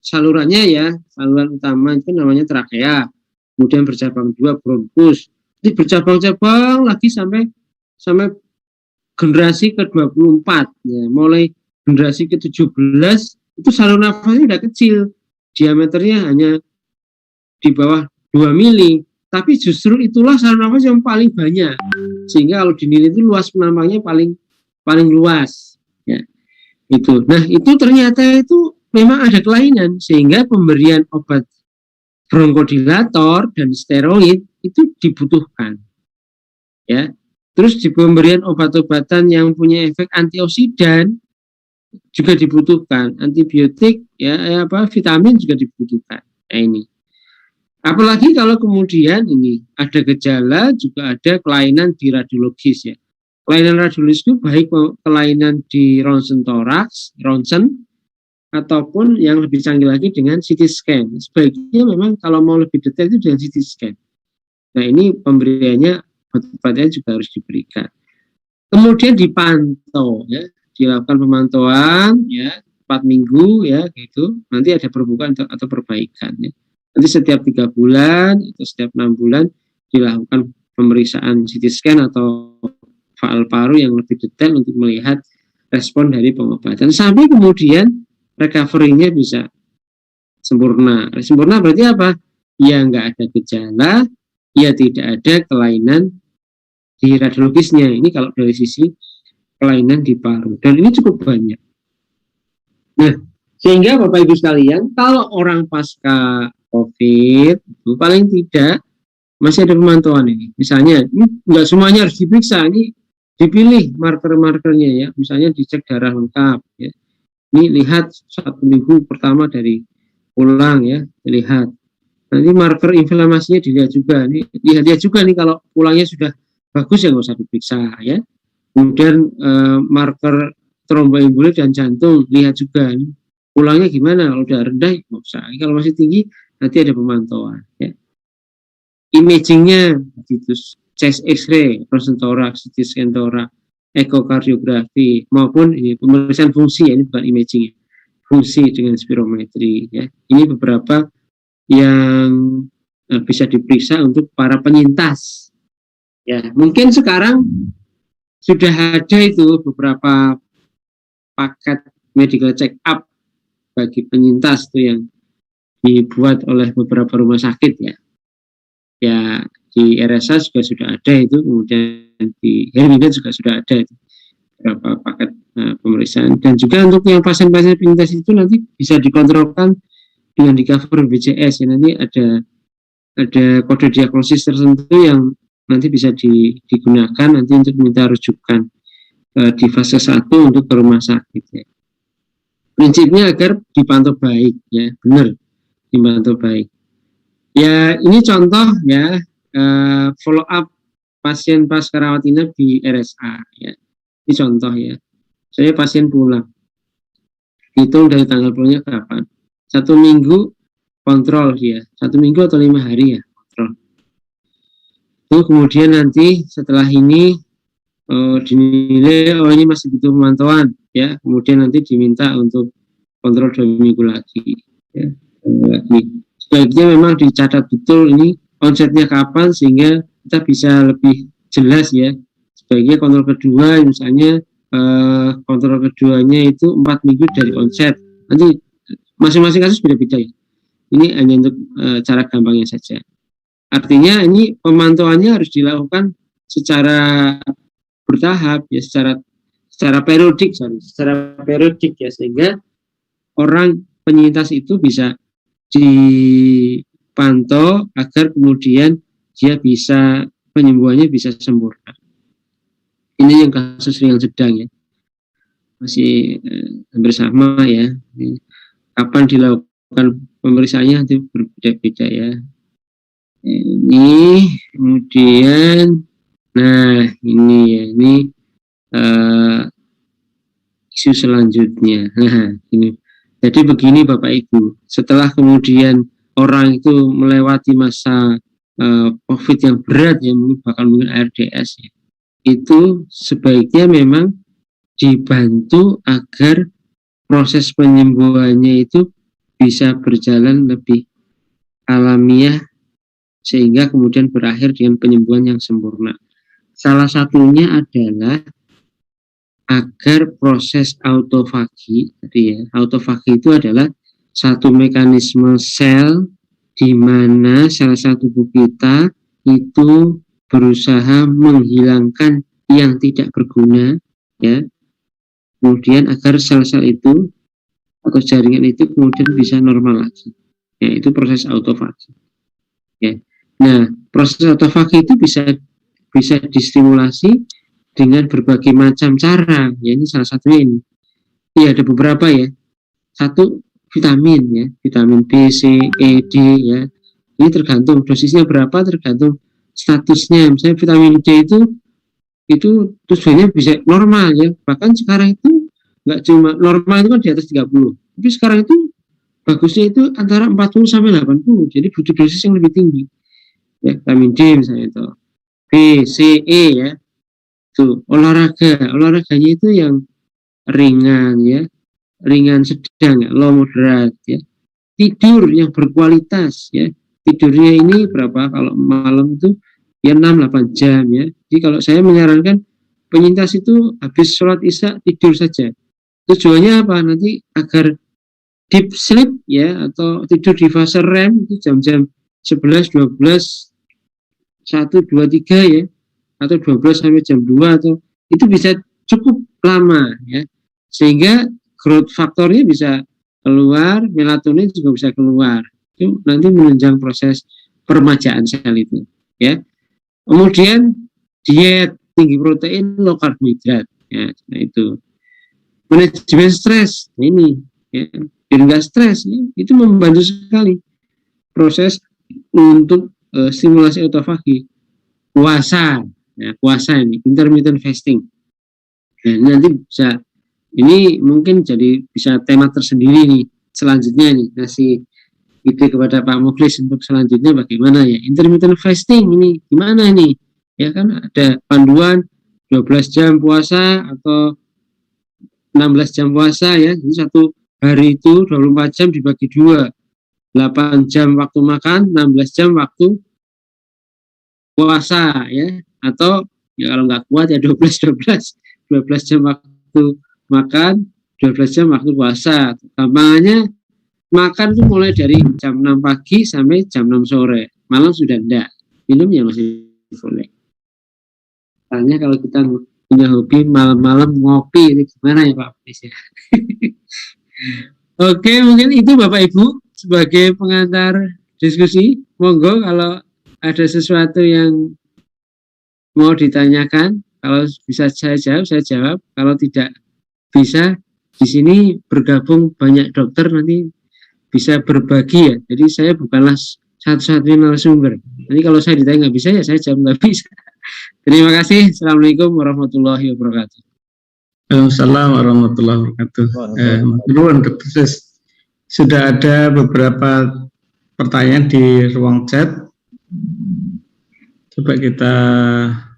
salurannya ya, saluran utama itu namanya trakea, kemudian bercabang 2 bronkus, jadi bercabang-cabang lagi sampai generasi ke-24 ya, mulai generasi ke-17 itu saluran nafasnya udah kecil, diameternya hanya di bawah 2 mili, tapi justru itulah saluran nafas yang paling banyak, sehingga kalau dinilai itu luas penampangnya paling luas ya. Itu. Nah, itu ternyata itu memang ada kelainan, sehingga pemberian obat bronkodilator dan steroid itu dibutuhkan ya. Terus di pemberian obat-obatan yang punya efek antioksidan juga dibutuhkan, antibiotik ya, vitamin juga dibutuhkan. Nah, ini apalagi kalau kemudian ini ada gejala, juga ada kelainan di radiologis ya. Kelainan radiologis itu baik kelainan di ronsen toraks, ronsen, ataupun yang lebih canggih lagi dengan CT scan. Sebaiknya memang kalau mau lebih detail itu dengan CT scan. Nah, ini pemberiannya obatnya juga harus diberikan. Kemudian dipantau, ya, dilakukan pemantauan, ya, 4 minggu, ya, gitu. Nanti ada perbaikan atau perbaikan, ya. Nanti setiap 3 bulan atau setiap 6 bulan dilakukan pemeriksaan CT scan atau faal paru yang lebih detail untuk melihat respon dari pengobatan. Sampai kemudian recovery-nya bisa sempurna. Sempurna berarti apa? Ya nggak ada gejala, ya tidak ada kelainan di radiologisnya. Ini kalau dari sisi kelainan di paru. Dan ini cukup banyak. Nah, sehingga Bapak Ibu sekalian, kalau orang pasca COVID, itu paling tidak masih ada pemantauan ini. Misalnya, ini nggak semuanya harus diperiksa, ini dipilih marker-markernya ya. Misalnya dicek darah lengkap ya. Ini lihat 1 minggu pertama dari pulang ya, dilihat. Nanti marker inflamasinya dilihat juga. Nih, lihat juga nih kalau pulangnya sudah bagus ya nggak usah diperiksa ya. Kemudian marker tromboembolit dan jantung lihat juga. Nih, pulangnya gimana? Kalau udah rendah nggak usah. Kalau masih tinggi nanti ada pemantauan. Ya. Imagingnya itu chest X-ray, frozen thorax, CT scan thorax, ekokardiografi maupun ini pemeriksaan fungsi ya, ini bukan imaging, fungsi dengan spirometri ya. Ini beberapa yang bisa diperiksa untuk para penyintas. Ya, mungkin sekarang sudah ada itu beberapa paket medical check up bagi penyintas itu yang dibuat oleh beberapa rumah sakit ya. Ya, di RSA juga sudah ada itu, kemudian di Hermina juga sudah ada itu beberapa paket pemeriksaan. Dan juga untuk yang pasien-pasien penyintas itu nanti bisa dikontrolkan dengan di cover BPJS ya, nanti ada kode diagnosis tertentu yang nanti bisa digunakan nanti untuk minta rujukan di fase 1 untuk ke rumah sakit ya. Prinsipnya agar dipantau baik ya, benar dipantau baik. Ya, ini contoh ya follow up pasien pasca rawat inap di RSA ya. Ini contoh ya. Saya pasien pulang. Hitung dari tanggal pulangnya kapan? 1 minggu kontrol dia. 1 minggu atau 5 hari ya kontrol. Itu kemudian nanti setelah ini dinilai ini masih butuh pemantauan ya. Kemudian nanti diminta untuk kontrol 2 minggu lagi ya. Sebaiknya memang dicatat betul ini onsetnya kapan sehingga kita bisa lebih jelas ya. Sebaiknya kontrol kedua misalnya kontrol keduanya itu 4 minggu dari onset. Nanti masing-masing kasus beda-beda ya. Ini hanya untuk cara gampangnya saja. Artinya ini pemantauannya harus dilakukan secara bertahap ya, secara periodik ya, sehingga orang penyintas itu bisa dipantau agar kemudian dia bisa penyembuhannya bisa sempurna. Ini yang kasus ringan sedang ya, masih hampir sama ya. Kapan dilakukan pemeriksaannya nanti berbeda-beda ya. Ini kemudian, nah ini ya, ini isu selanjutnya. Ini. Jadi begini Bapak Ibu, setelah kemudian orang itu melewati masa COVID yang berat, yang bahkan mungkin ARDS, ya, itu sebaiknya memang dibantu agar proses penyembuhannya itu bisa berjalan lebih alamiah, sehingga kemudian berakhir dengan penyembuhan yang sempurna. Salah satunya adalah agar proses autofagi, ya, autofagi itu adalah satu mekanisme sel di mana sel-sel tubuh kita itu berusaha menghilangkan yang tidak berguna, ya. Kemudian agar sel-sel itu atau jaringan itu kemudian bisa normal lagi. Ya, itu proses autofagi. Ya. Nah, proses autofagi itu bisa distimulasi dengan berbagai macam cara. Ya, ini salah satunya ini. Iya, ada beberapa ya. Satu, vitamin ya, vitamin B, C, E, D ya. Ini tergantung dosisnya berapa, tergantung statusnya. Misalnya vitamin D itu tujuannya bisa normal ya. Bahkan sekarang itu nggak cuma normal itu kan di atas 30. Tapi sekarang itu bagusnya itu antara 40 sampai 80. Jadi butuh dosis yang lebih tinggi. ya, vitamin D misalnya itu, B, C, E ya. Tuh, olahraganya itu yang ringan ya, ringan sedang ya, low moderate ya. Tidur yang berkualitas ya. Tidurnya ini berapa kalau malam itu ya 6-8 jam ya. Jadi kalau saya menyarankan penyintas itu habis sholat isya tidur saja. Tujuannya apa? Nanti agar deep sleep ya, atau tidur di fase REM itu jam-jam 11, 12, 1, 2, 3 ya, atau 12 sampai jam 2, atau itu bisa cukup lama ya, sehingga growth faktornya bisa keluar, melatonin juga bisa keluar, itu nanti menunjang proses peremajaan sel itu ya. Kemudian diet tinggi protein, low karbohidrat ya, nah itu. Manajemen stres, nah ini ya, biar nggak stres ya, itu membantu sekali proses untuk stimulasi autofagi. Puasa, ya, puasa ini intermittent fasting. Nah, nanti bisa, ini mungkin jadi bisa tema tersendiri nih selanjutnya nih, ngasih ide kepada Pak Mukhlis untuk selanjutnya bagaimana ya intermittent fasting ini gimana nih ya, kan ada panduan 12 jam puasa atau 16 jam puasa ya, jadi satu hari itu 24 jam dibagi 2, 8 jam waktu makan, 16 jam waktu puasa ya, atau ya kalau nggak kuat ya 12 jam waktu makan, 12 jam waktu puasa. Gampangannya makan tuh mulai dari jam 6 pagi sampai jam 6 sore, malam sudah enggak, minumnya masih boleh. Tanya kalau kita punya hobi malam-malam ngopi, ini gimana ya Pak Pris ya? Oke, mungkin itu Bapak Ibu sebagai pengantar diskusi. Monggo kalau ada sesuatu yang mau ditanyakan, kalau bisa saya jawab. Kalau tidak bisa, di sini bergabung banyak dokter, nanti bisa berbagi ya. Jadi saya bukanlah satu-satunya narasumber. Nanti kalau saya ditanya nggak bisa, ya saya jawab nggak bisa. Terima kasih. Assalamualaikum warahmatullahi wabarakatuh. Assalamualaikum warahmatullahi wabarakatuh. Dokter, sudah ada beberapa pertanyaan di ruang chat. Coba kita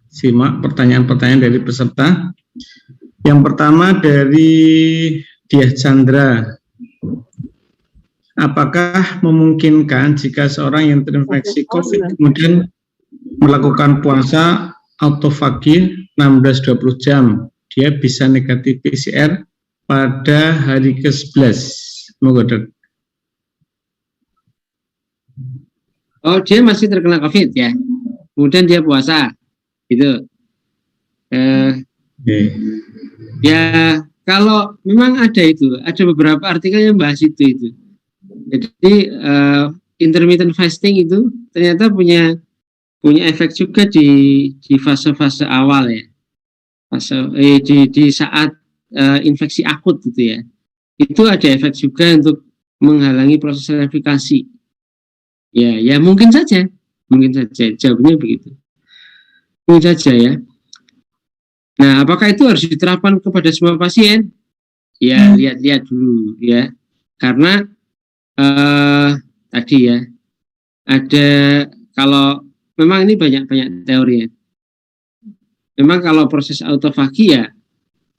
simak pertanyaan-pertanyaan dari peserta. Yang pertama dari Diah Chandra. Apakah memungkinkan jika seorang yang terinfeksi COVID kemudian melakukan puasa autofagi 16-20 jam, dia bisa negatif PCR pada hari ke-11? Moga dok. Oh, dia masih terkena COVID ya, kemudian dia puasa, gitu. Ya, kalau memang ada itu, ada beberapa artikel yang bahas itu. Jadi intermittent fasting itu ternyata punya efek juga di fase-fase awal ya, di saat infeksi akut gitu ya. Itu ada efek juga untuk menghalangi proses verifikasi. Ya mungkin saja jawabannya begitu. Mungkin saja ya. Nah, apakah itu harus diterapkan kepada semua pasien? Ya, lihat dulu ya. Karena tadi ya, ada, kalau memang ini banyak teori ya. Memang kalau proses autofagi ya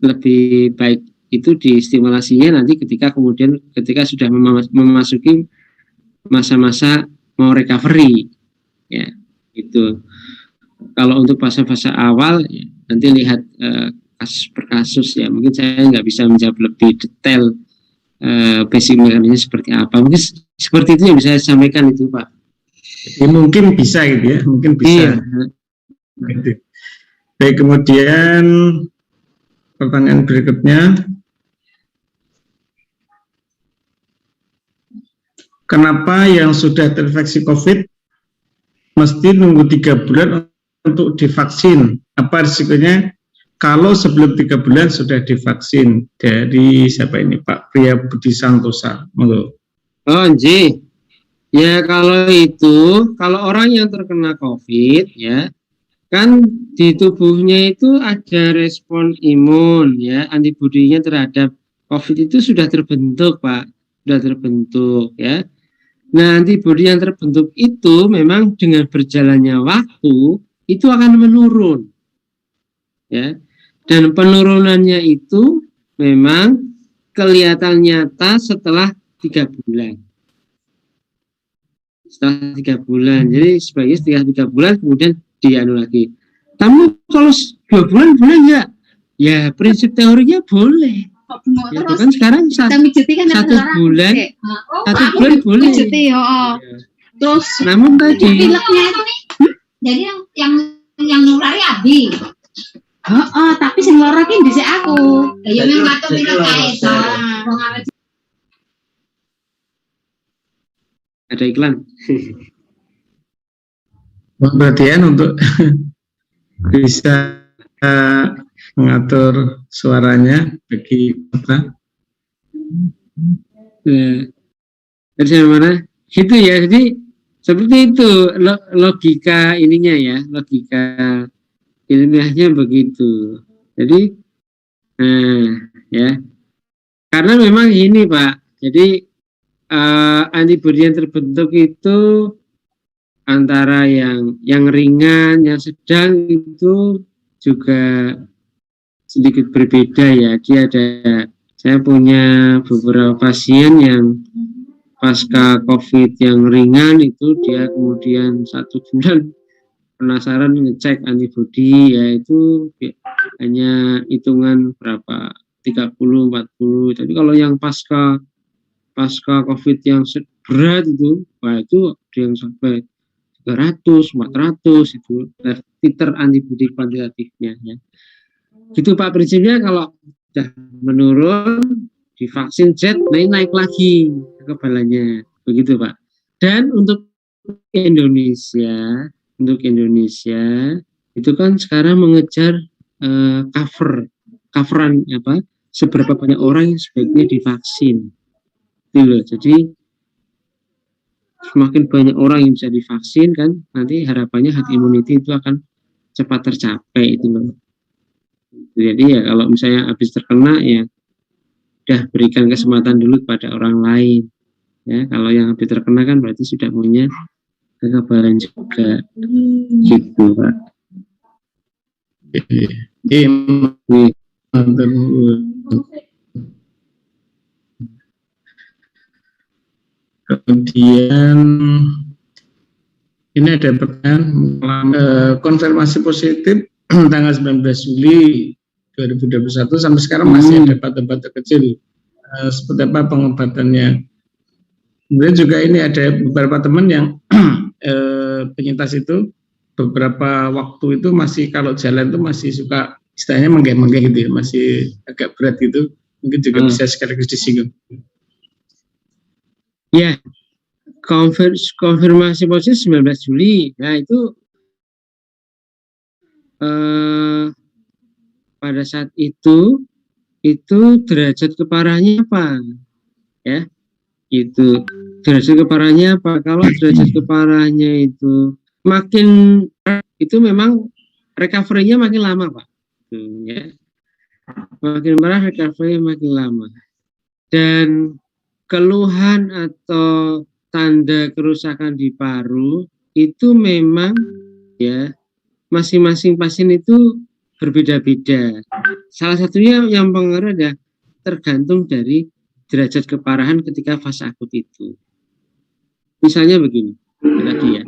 lebih baik itu distimulasinya nanti ketika sudah memasuki masa-masa mau recovery ya, itu. Kalau untuk fase-fase awal ya, nanti lihat kasus per kasus ya, mungkin saya nggak bisa menjawab lebih detail basic mekanisme seperti apa. Mungkin seperti itu yang bisa saya sampaikan itu Pak. Ya, mungkin bisa gitu ya, mungkin bisa. Gitu. Baik, kemudian pertanyaan berikutnya, kenapa yang sudah terinfeksi COVID mesti nunggu 3 bulan untuk divaksin? Apa risikonya kalau sebelum 3 bulan sudah divaksin? Dari siapa ini, Pak Priya Budi Santosa? Monggo. Oh, Nji. Ya, kalau orang yang terkena COVID ya, kan di tubuhnya itu ada respon imun ya, antibodinya terhadap COVID itu sudah terbentuk Pak, sudah terbentuk ya. Nah, antibodi yang terbentuk itu memang dengan berjalannya waktu itu akan menurun, ya. Dan penurunannya itu memang kelihatan nyata setelah 3 bulan. Setelah 3 bulan, jadi sebagai setelah 3 bulan kemudian dianu lagi. Kamu kalau 2 bulan boleh nggak? Ya prinsip teorinya boleh. Ya, Terus kan sekarang kita mijiti kan satu bulan boleh. Mijiti, terus Namun tadi pileknya itu nih, jadi yang nulari Abi. Tapi sing lara ki dhisik aku. Ya yang ngatur pilek kae to. ada iklan. Perhatian untuk bisa mengatur suaranya bagi apa? Dari mana? Gitu ya. Jadi seperti itu logika ininya ya, logika ilmiahnya begitu. Jadi ya. Karena memang ini Pak. Jadi antibodi yang terbentuk itu antara yang ringan, yang sedang itu juga sedikit berbeda ya. Saya punya beberapa pasien yang pasca COVID yang ringan itu dia kemudian 1 bulan penasaran ngecek antibodi, yaitu hanya hitungan berapa 30-40. Tapi kalau yang pasca COVID yang berat itu, wah itu ada yang sampai 300-400 itu titer antibodi kuantitatifnya ya. Gitu Pak, prinsipnya kalau sudah menurun divaksin Z naik lagi kekebalannya, begitu Pak. Dan untuk Indonesia itu kan sekarang mengejar coveran apa, seberapa banyak orang yang sebaiknya divaksin. Gitu loh. Jadi semakin banyak orang yang bisa divaksin kan, nanti harapannya herd immunity itu akan cepat tercapai itu loh. Jadi ya kalau misalnya habis terkena ya udah berikan kesempatan dulu kepada orang lain. Ya, kalau yang habis terkena kan berarti sudah punya kekebalan juga. Gitu, Pak. Kemudian ini ada pertanyaan konfirmasi positif tanggal 19 Juli 2021 sampai sekarang masih ada obat-obat kecil, seperti apa pengobatannya. Kemudian juga ini ada beberapa teman yang penyintas itu beberapa waktu itu masih kalau jalan itu masih suka istilahnya menggeh-menggeh gitu ya, masih agak berat gitu, mungkin juga bisa sekaligus disinggung. Ya, konfirmasi positif 19 Juli, nah itu pada saat itu derajat keparahannya apa? Ya, itu derajat keparahannya apa? Kalau derajat keparahannya itu makin, itu memang recovery-nya makin lama Pak. Ya. Makin parah recovery-nya makin lama. Dan keluhan atau tanda kerusakan di paru itu memang ya masing-masing pasien itu berbeda-beda. Salah satunya yang pengaruh adalah tergantung dari derajat keparahan ketika fase akut itu. Misalnya begini tadi ya,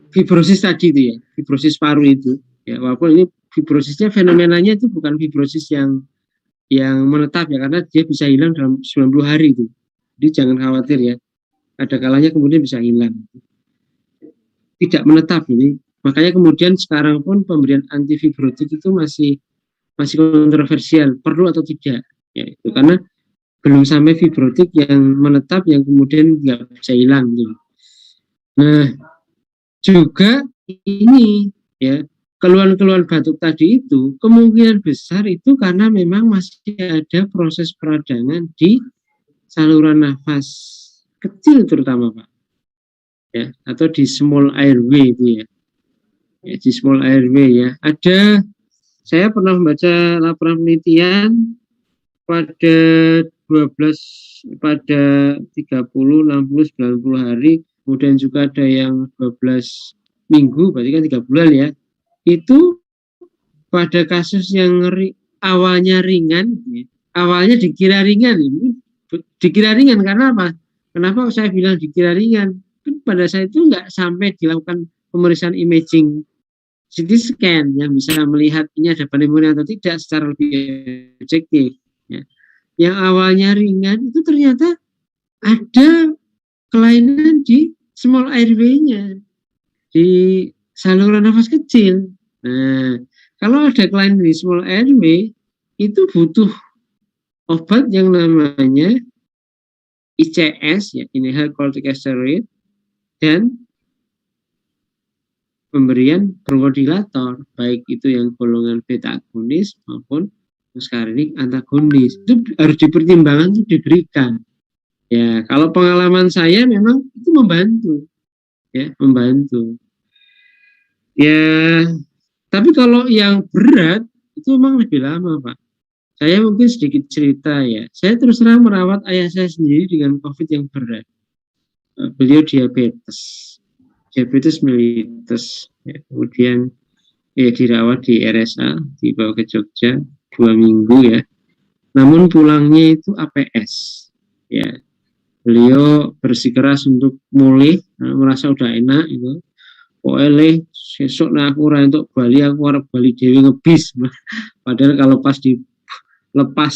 fibrosis tadi itu ya, fibrosis paru itu ya, walaupun ini fibrosisnya fenomenanya itu bukan fibrosis yang menetap ya, karena dia bisa hilang dalam 90 hari itu. Jadi jangan khawatir ya, ada kalanya kemudian bisa hilang. Tidak menetap ini. Makanya kemudian sekarang pun pemberian antifibrotik itu masih kontroversial, perlu atau tidak. Ya, itu karena belum sampai fibrotik yang menetap yang kemudian nggak bisa hilang. Gitu. Nah, juga ini ya, keluhan-keluhan batuk tadi itu kemungkinan besar itu karena memang masih ada proses peradangan di saluran nafas kecil terutama Pak ya, atau di small airway itu ya, di small airway ya. Ada, saya pernah membaca laporan penelitian pada 12 pada 30, 60, 90 hari, kemudian juga ada yang 12 minggu, berarti kan 3 bulan ya. Itu pada kasus yang awalnya ringan, awalnya dikira ringan, ini dikira ringan karena apa? Kenapa saya bilang dikira ringan? Kan pada saat itu nggak sampai dilakukan pemeriksaan imaging CT scan yang bisa melihat ini ada pneumonia atau tidak secara lebih objektif. Ya. Yang awalnya ringan itu ternyata ada kelainan di small airway-nya, di saluran nafas kecil. Nah, kalau ada kelainan di small airway, itu butuh obat yang namanya ICS, ya, inhaled corticosteroid, dan pemberian bronchodilator, baik itu yang golongan beta agonis maupun muscarinic antagonis. Itu harus dipertimbangkan untuk diberikan. Ya, kalau pengalaman saya memang itu membantu, ya, membantu. Ya, tapi kalau yang berat itu memang lebih lama, Pak. Saya mungkin sedikit cerita ya. Saya terus terang merawat ayah saya sendiri dengan COVID yang berat. Beliau diabetes mellitus, ya, kemudian ya dirawat di RSA, dibawa ke Jogja 2 minggu ya. Namun pulangnya itu APS, ya. Beliau bersikeras untuk mulih, merasa udah enak itu. Pokoknya sesuk nah aku untuk Bali, aku harap Bali dewi ngebis. Padahal kalau pas dilepas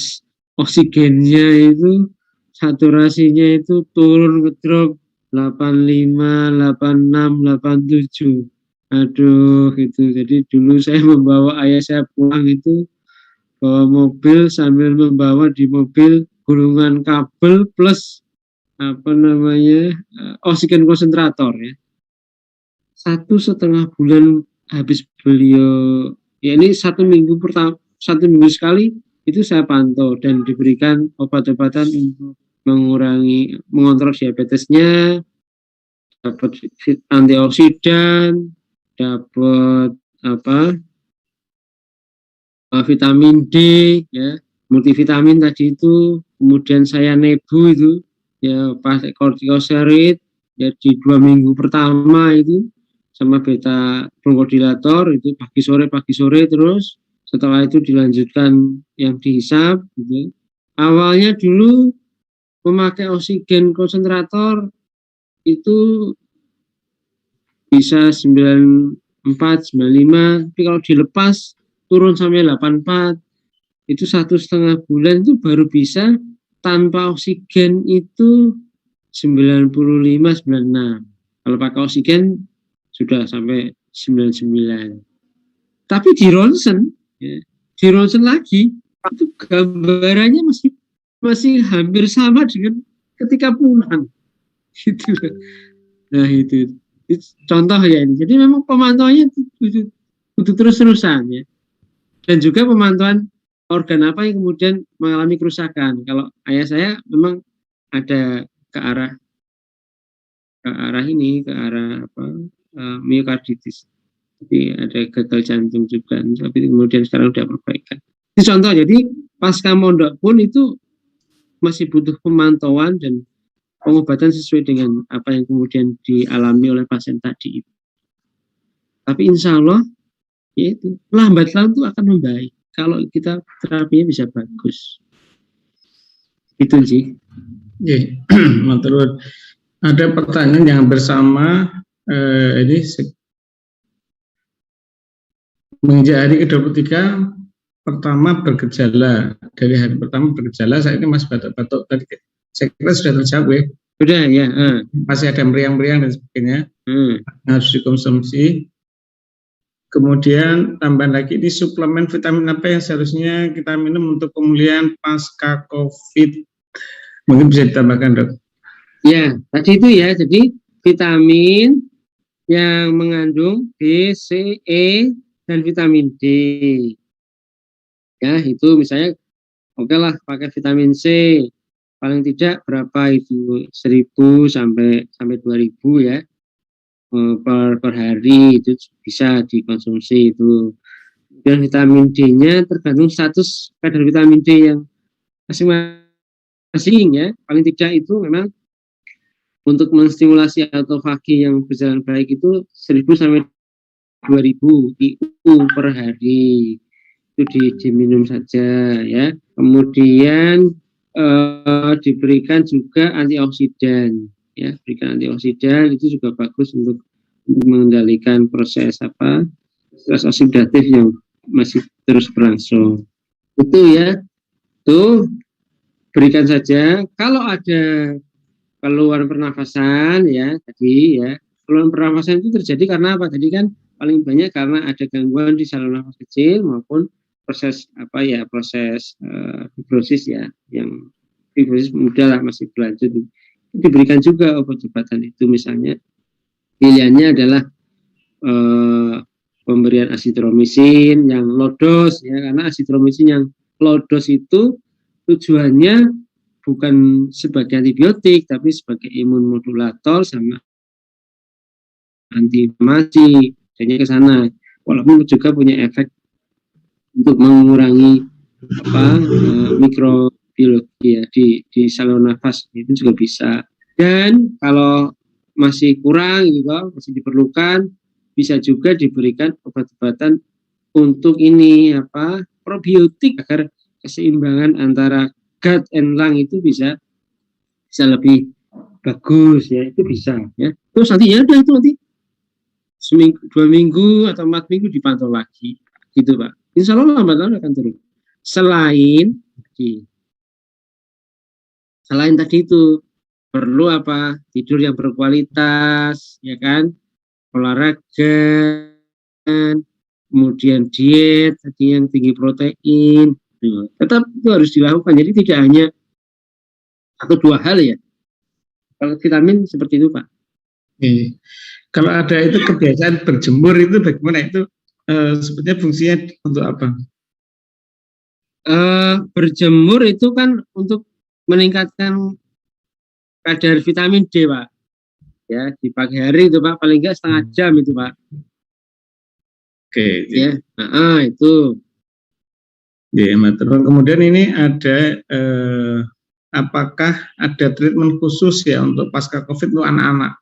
oksigennya itu saturasinya itu turun ngedrop 85, 86, 87. Aduh, gitu. Jadi dulu saya membawa ayah saya pulang itu bawa mobil sambil membawa di mobil gulungan kabel plus oksigen konsentrator ya. 1,5 bulan habis beliau, ya ini 1 minggu sekali itu saya pantau dan diberikan obat-obatan untuk mengontrol diabetesnya, dapat antioksidan, dapat vitamin D, ya, multivitamin tadi itu, kemudian saya nebu itu, ya pakai corticosteroid, ya di 2 minggu pertama itu, sama beta bronchodilator itu pagi sore terus, setelah itu dilanjutkan yang dihisap, gitu. Awalnya dulu memakai oksigen konsentrator itu bisa 94, 95, tapi kalau dilepas turun sampai 84, itu 1,5 bulan itu baru bisa tanpa oksigen itu 95, 96. Kalau pakai oksigen sudah sampai 99. Tapi di ronsen, ya, di ronsen lagi itu gambarannya masih hampir sama dengan ketika pulang, gitu. Nah itu contoh ya ini. Jadi memang pemantauannya itu terus-terusan ya. Dan juga pemantauan organ apa yang kemudian mengalami kerusakan. Kalau ayah saya memang ada ke arah miokarditis. Jadi ada gagal jantung juga. Tapi kemudian sekarang sudah perbaikan. Ini contoh. Jadi pasca mondok pun itu masih butuh pemantauan dan pengobatan sesuai dengan apa yang kemudian dialami oleh pasien tadi. Tapi insya Allah, ya itu lambat laun itu akan membaik kalau kita terapinya bisa bagus. Itu sih. Oke, matur. Ada pertanyaan yang bersama ini menginjak hari ke-23 pertama bergejala, dari hari pertama bergejala, saya ini masih batuk-batuk tadi, saya kira sudah terjawab ya. Sudah ya. Masih ada meriang-meriang dan sebagainya, harus dikonsumsi. Kemudian tambahan lagi di suplemen vitamin apa yang seharusnya kita minum untuk pemulihan pasca COVID, mungkin bisa ditambahkan, Dok? Ya, tadi itu ya, jadi vitamin yang mengandung B, C, E, dan vitamin D. Ya, itu misalnya oke lah pakai vitamin C, paling tidak berapa itu 1.000 sampai 2.000 ya per hari itu bisa dikonsumsi itu. Dan vitamin D-nya tergantung status kadar vitamin D yang masing-masing ya, paling tidak itu memang untuk menstimulasi autofagi yang berjalan baik itu 1000 sampai 2000 IU per hari itu diminum saja ya. Kemudian diberikan juga antioksidan ya, berikan antioksidan itu juga bagus untuk mengendalikan proses stres oksidatif yang masih terus berlangsung. Itu ya, tuh berikan saja. Kalau ada keluhan pernafasan ya tadi ya, keluhan pernafasan itu terjadi karena apa? Tadi kan paling banyak karena ada gangguan di saluran nafas kecil maupun proses proses fibrosis ya, yang fibrosis muda lah masih berlanjut. Diberikan juga obat-obatan itu, misalnya pilihannya adalah pemberian azitromisin yang low dose ya, karena azitromisin yang low dose itu tujuannya bukan sebagai antibiotik tapi sebagai imunmodulator sama antiinflamasi, jadinya ke sana. Walaupun juga punya efek untuk mengurangi mikrobiologi ya di saluran nafas, itu juga bisa. Dan kalau masih kurang gitu, masih diperlukan, bisa juga diberikan obat-obatan untuk ini probiotik agar keseimbangan antara gut and lung itu bisa lebih bagus ya, itu bisa ya. Terus nanti ya udah itu nanti seminggu, 2 minggu atau 4 minggu dipantau lagi gitu Pak. Insya Allah lambat laun akan turun. Selain tadi itu perlu tidur yang berkualitas ya kan, olahraga, kemudian diet tadi yang tinggi protein, tetap itu harus dilakukan. Jadi tidak hanya 1-2 hal ya. Kalau vitamin seperti itu Pak. Kalau ada itu kebiasaan berjemur itu bagaimana itu? Sebetulnya fungsinya untuk apa? Berjemur itu kan untuk meningkatkan kadar vitamin D Pak. Ya, di pagi hari itu Pak, paling enggak setengah jam itu Pak. Oke. Ya, itu. Ya, kemudian ini ada apakah ada treatment khusus ya untuk pasca COVID untuk anak-anak?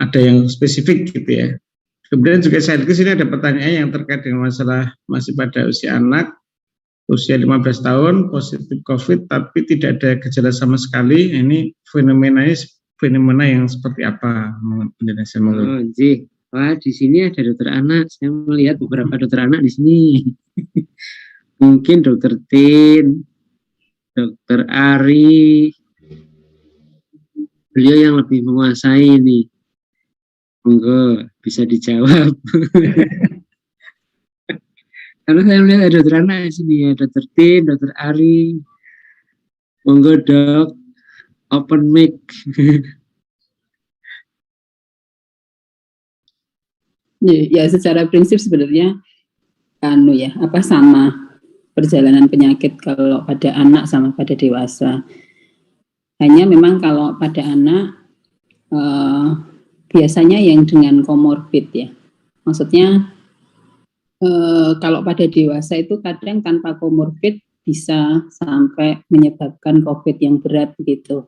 Ada yang spesifik gitu ya? Kemudian juga saya di sini ada pertanyaan yang terkait dengan masalah masih pada usia anak, usia 15 tahun, positif COVID, tapi tidak ada gejala sama sekali. Ini fenomena yang seperti apa? Penjelasan Wah, di sini ada dokter anak. Saya melihat beberapa dokter anak di sini. Mungkin dokter Tin, dokter Ari, beliau yang lebih menguasai ini. Monggo bisa dijawab. Karena saya melihat ada dokter anak di sini ya, dokter Tin, dokter Ari. Monggo dok, open mic. Ya, secara prinsip sebenarnya sama perjalanan penyakit kalau pada anak sama pada dewasa. Hanya memang kalau pada anak biasanya yang dengan komorbid ya. Maksudnya kalau pada dewasa itu kadang tanpa komorbid bisa sampai menyebabkan COVID yang berat gitu.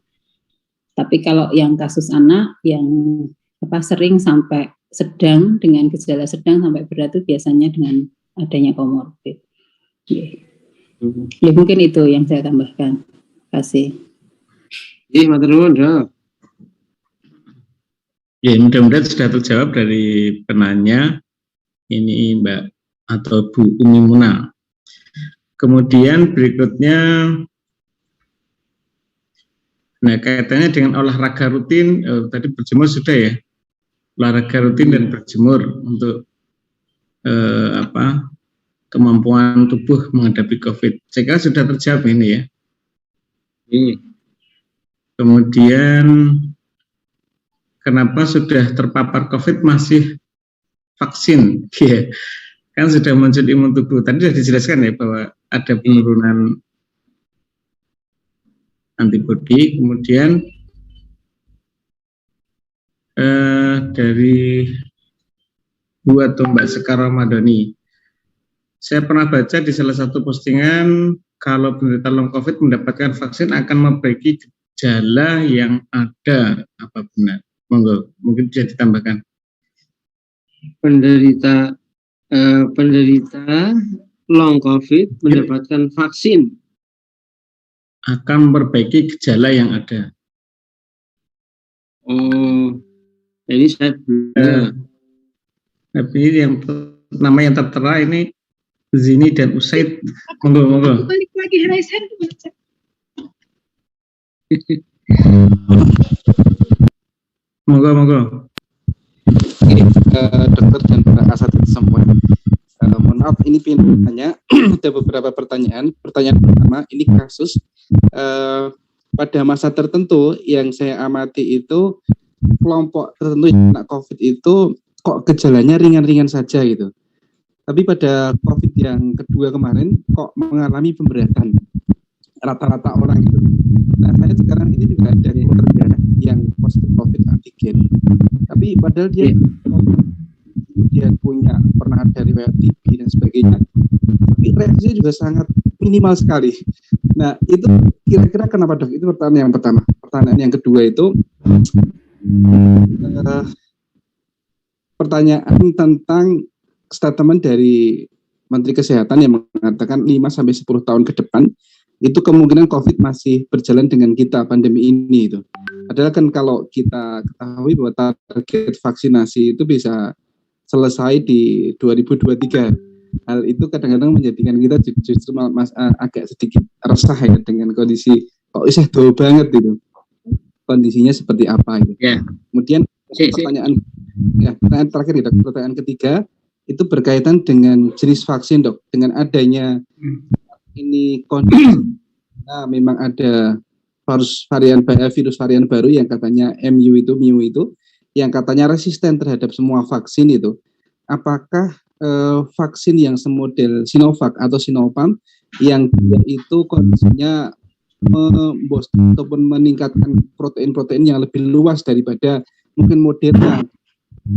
Tapi kalau yang kasus anak yang sering sampai sedang, dengan gejala sedang sampai berat itu biasanya dengan adanya komorbid. Ya mungkin itu yang saya tambahkan. Terima kasih. Matur nuwun, Dok. Ya, mudah-mudahan sudah terjawab dari penanya ini Mbak atau Bu Umi Muna. Kemudian berikutnya, nah kaitannya dengan olahraga rutin, tadi berjemur sudah ya, olahraga rutin dan berjemur untuk kemampuan tubuh menghadapi COVID. Saya kira sudah terjawab ini ya. Kemudian kenapa sudah terpapar COVID masih vaksin? Ya, kan sudah muncul imun tubuh. Tadi sudah dijelaskan ya bahwa ada penurunan antibodi. Kemudian dari Bu atau Mbak Sekar Ramadhani, saya pernah baca di salah satu postingan kalau penderita long COVID mendapatkan vaksin akan memperbaiki gejala yang ada, apa benar? Monggo, mungkin bisa ditambahkan. Penderita long COVID mendapatkan vaksin Akan memperbaiki gejala yang ada. Oh, ini saya Tapi yang nama yang tertera ini Zini dan Usaid. Monggo. Balik lagi Raisen. Monggo. Ini dokter dan para asatidz semua. Mohon maaf, ini ingin bertanya. Ada beberapa pertanyaan. Pertanyaan pertama, ini kasus pada masa tertentu yang saya amati itu kelompok tertentu yang kena COVID itu kok gejalanya ringan-ringan saja gitu. Tapi pada COVID yang kedua kemarin kok mengalami pemberatan rata-rata orang gitu. Nah, saya sekarang ini juga ada keluarga yang positif COVID antigen. Tapi padahal dia pernah ada riwayat TB dan sebagainya. Tapi reaksinya juga sangat minimal sekali. Nah, itu kira-kira kenapa, Dok? Itu pertanyaan yang pertama. Pertanyaan yang kedua itu pertanyaan tentang statement dari Menteri Kesehatan yang mengatakan 5-10 tahun ke depan itu kemungkinan COVID masih berjalan dengan kita pandemi ini itu. Padahal kan kalau kita ketahui bahwa target vaksinasi itu bisa selesai di 2023. Hal itu kadang-kadang menjadikan kita justru agak sedikit resah ya dengan kondisi kok isih jauh banget itu. Kondisinya seperti apa gitu. Ya. Kemudian pertanyaan terakhir ya, pertanyaan ketiga itu berkaitan dengan jenis vaksin, Dok. Dengan adanya ini kondisi memang ada virus varian baru yang katanya MU itu yang katanya resisten terhadap semua vaksin itu. Apakah vaksin yang semodel Sinovac atau Sinopharm yang itu kondisinya ataupun meningkatkan protein-protein yang lebih luas daripada mungkin Moderna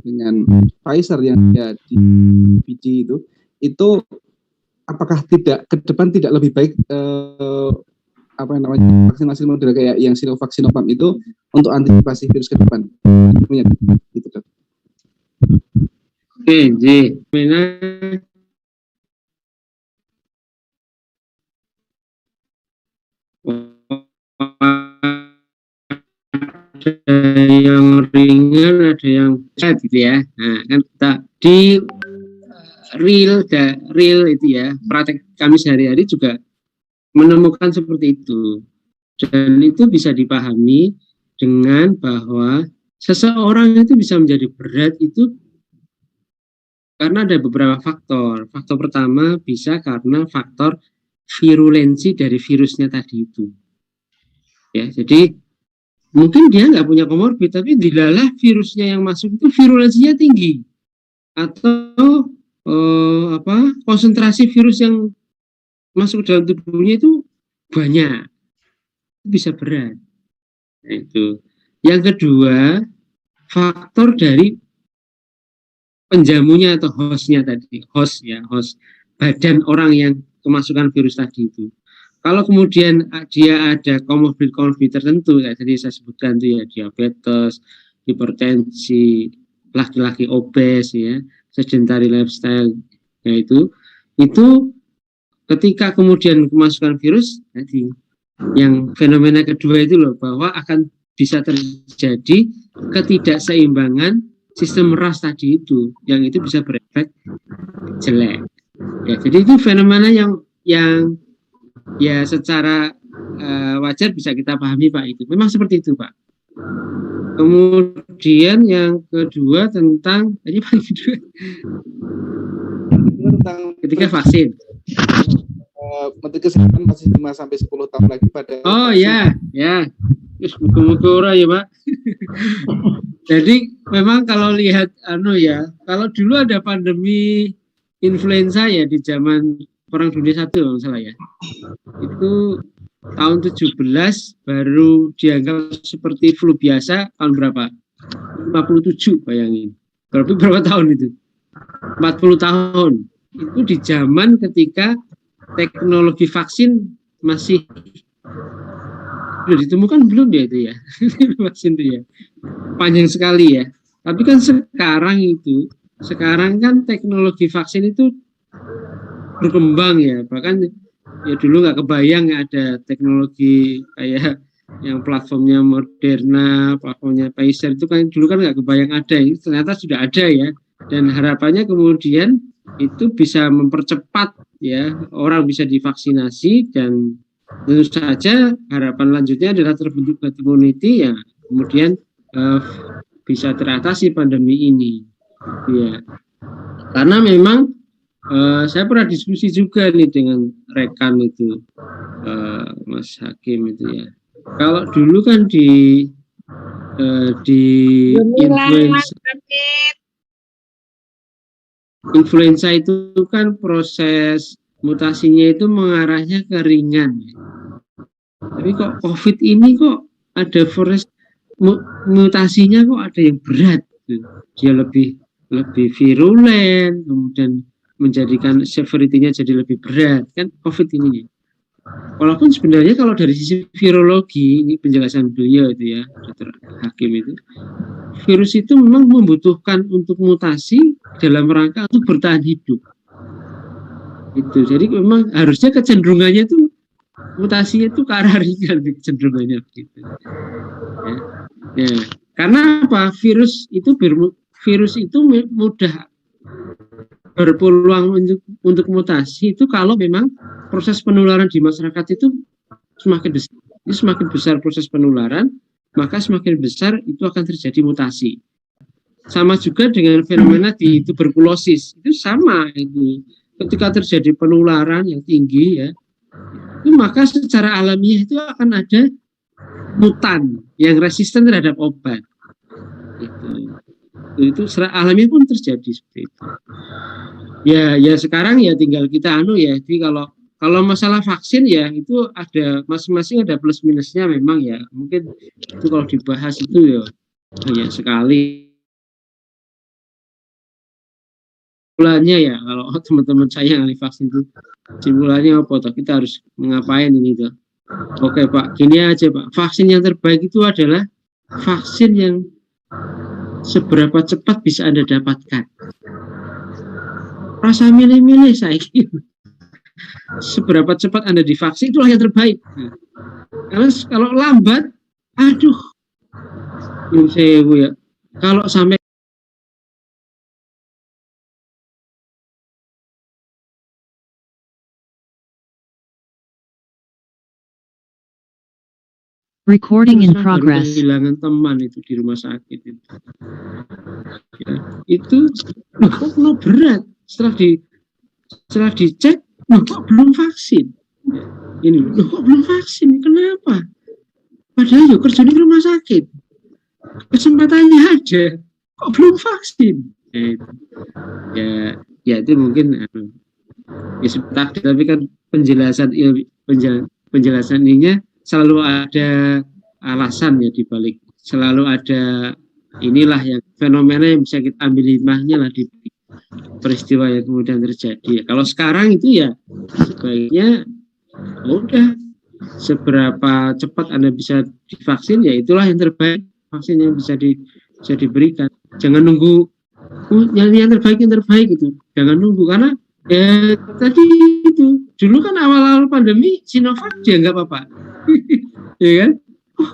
dengan Pfizer yang ada di biji itu apakah tidak ke depan tidak lebih baik vaksinasi model kayak yang Sinovac Sinopharm itu untuk antisipasi virus ke depan? Gitu, Dok. Oke, J. Ada yang ringan, ada yang berat gitu ya. Nah, kan kita di real itu ya, praktek kami sehari-hari juga menemukan seperti itu. Dan itu bisa dipahami dengan bahwa seseorang itu bisa menjadi berat itu karena ada beberapa faktor. Faktor pertama bisa karena faktor virulensi dari virusnya tadi itu. Ya, jadi mungkin dia nggak punya komorbid, tapi dilalah virusnya yang masuk itu virulensinya tinggi atau konsentrasi virus yang masuk dalam tubuhnya itu banyak, bisa berat. Nah, itu. Yang kedua, faktor dari penjamunya atau hostnya tadi, host badan orang yang kemasukan virus tadi itu. Kalau kemudian dia ada komorbid tertentu, ya, tadi saya sebutkan itu ya diabetes, hipertensi, laki-laki obes, ya, sedentary lifestyle, yaitu itu ketika kemudian kemasukan virus, tadi yang fenomena kedua itu loh bahwa akan bisa terjadi ketidakseimbangan sistem ras tadi itu, yang itu bisa berefek jelek. Ya, jadi itu fenomena yang ya secara wajar bisa kita pahami, Pak, itu. Memang seperti itu, Pak. Kemudian yang kedua tentang ketika vaksin. Menteri Kesehatan masih 5-10 tahun lagi pada Oh vaksin. ya. Terus muka-muka ya, Pak. Jadi memang kalau lihat kalau dulu ada pandemi influenza ya di zaman Perang Dunia I kalau salah ya. Itu tahun 17 baru dianggap seperti flu biasa tahun berapa? 57, bayangin. Berapa tahun itu? 40 tahun. Itu di zaman ketika teknologi vaksin masih sudah ditemukan belum ya itu ya vaksin itu ya panjang sekali ya. Tapi kan sekarang kan teknologi vaksin itu berkembang ya, bahkan ya dulu nggak kebayang ada teknologi kayak yang platformnya Moderna, platformnya Pfizer itu kan dulu kan nggak kebayang ada, ini ternyata sudah ada ya, dan harapannya kemudian itu bisa mempercepat ya orang bisa divaksinasi, dan tentu saja harapan lanjutnya adalah terbentuk herd immunity ya, kemudian bisa teratasi pandemi ini ya. Karena memang saya pernah diskusi juga nih dengan rekan itu Mas Hakim itu ya. Kalau dulu kan di influenza itu kan proses mutasinya itu mengarahnya ke ringan. Tapi kok COVID ini kok ada mutasinya kok ada yang berat. Dia lebih virulen, kemudian menjadikan severity-nya jadi lebih berat kan COVID ini. Walaupun sebenarnya kalau dari sisi virologi, ini penjelasan beliau itu ya, Dr. Hakim itu, virus itu memang membutuhkan untuk mutasi dalam rangka untuk bertahan hidup. Itu. Jadi memang harusnya kecenderungannya itu mutasinya itu ke arah ringan kecenderungannya begitu. Ya. Karena apa? Virus itu mudah berpeluang untuk mutasi itu kalau memang proses penularan di masyarakat itu semakin besar proses penularan, maka semakin besar itu akan terjadi mutasi. Sama juga dengan fenomena di tuberkulosis, itu sama itu. Ketika terjadi penularan yang tinggi ya, itu maka secara alamiah itu akan ada mutan yang resisten terhadap obat. Itu secara alamiah pun terjadi seperti itu. Ya sekarang ya tinggal kita ya. Jadi kalau masalah vaksin ya itu ada masing-masing ada plus minusnya memang ya. Mungkin itu kalau dibahas itu ya banyak sekali. Kesimpulannya ya kalau teman-teman saya yang ahli vaksin itu kesimpulannya apa toh? Kita harus ngapain ini tuh? Oke Pak, gini aja Pak. Vaksin yang terbaik itu adalah vaksin yang seberapa cepat bisa Anda dapatkan. Rasa milih-milih saya kira. Seberapa cepat Anda divaksin itulah yang terbaik. Karena kalau lambat, aduh, ya. Kalau sampai Recording in progress. Kehilangan teman itu di rumah sakit itu. Ya, itu kok berat. Setelah dicek, kok belum vaksin? Ya, ini kok belum vaksin? Kenapa? Padahal ya kerja di rumah sakit, kesempatannya ada, kok belum vaksin? Ya itu mungkin ya seperti tapi kan penjelasan ininya selalu ada alasan ya di balik, selalu ada inilah yang fenomena yang bisa kita ambil hikmahnya lah di peristiwa yang kemudian terjadi. Kalau sekarang itu ya sebaiknya udah seberapa cepat Anda bisa divaksin ya itulah yang terbaik, vaksin yang bisa diberikan. Jangan nunggu yang terbaik itu, jangan nunggu karena ya tadi itu dulu kan awal-awal pandemi Sinovac dianggap apa? Ya kan?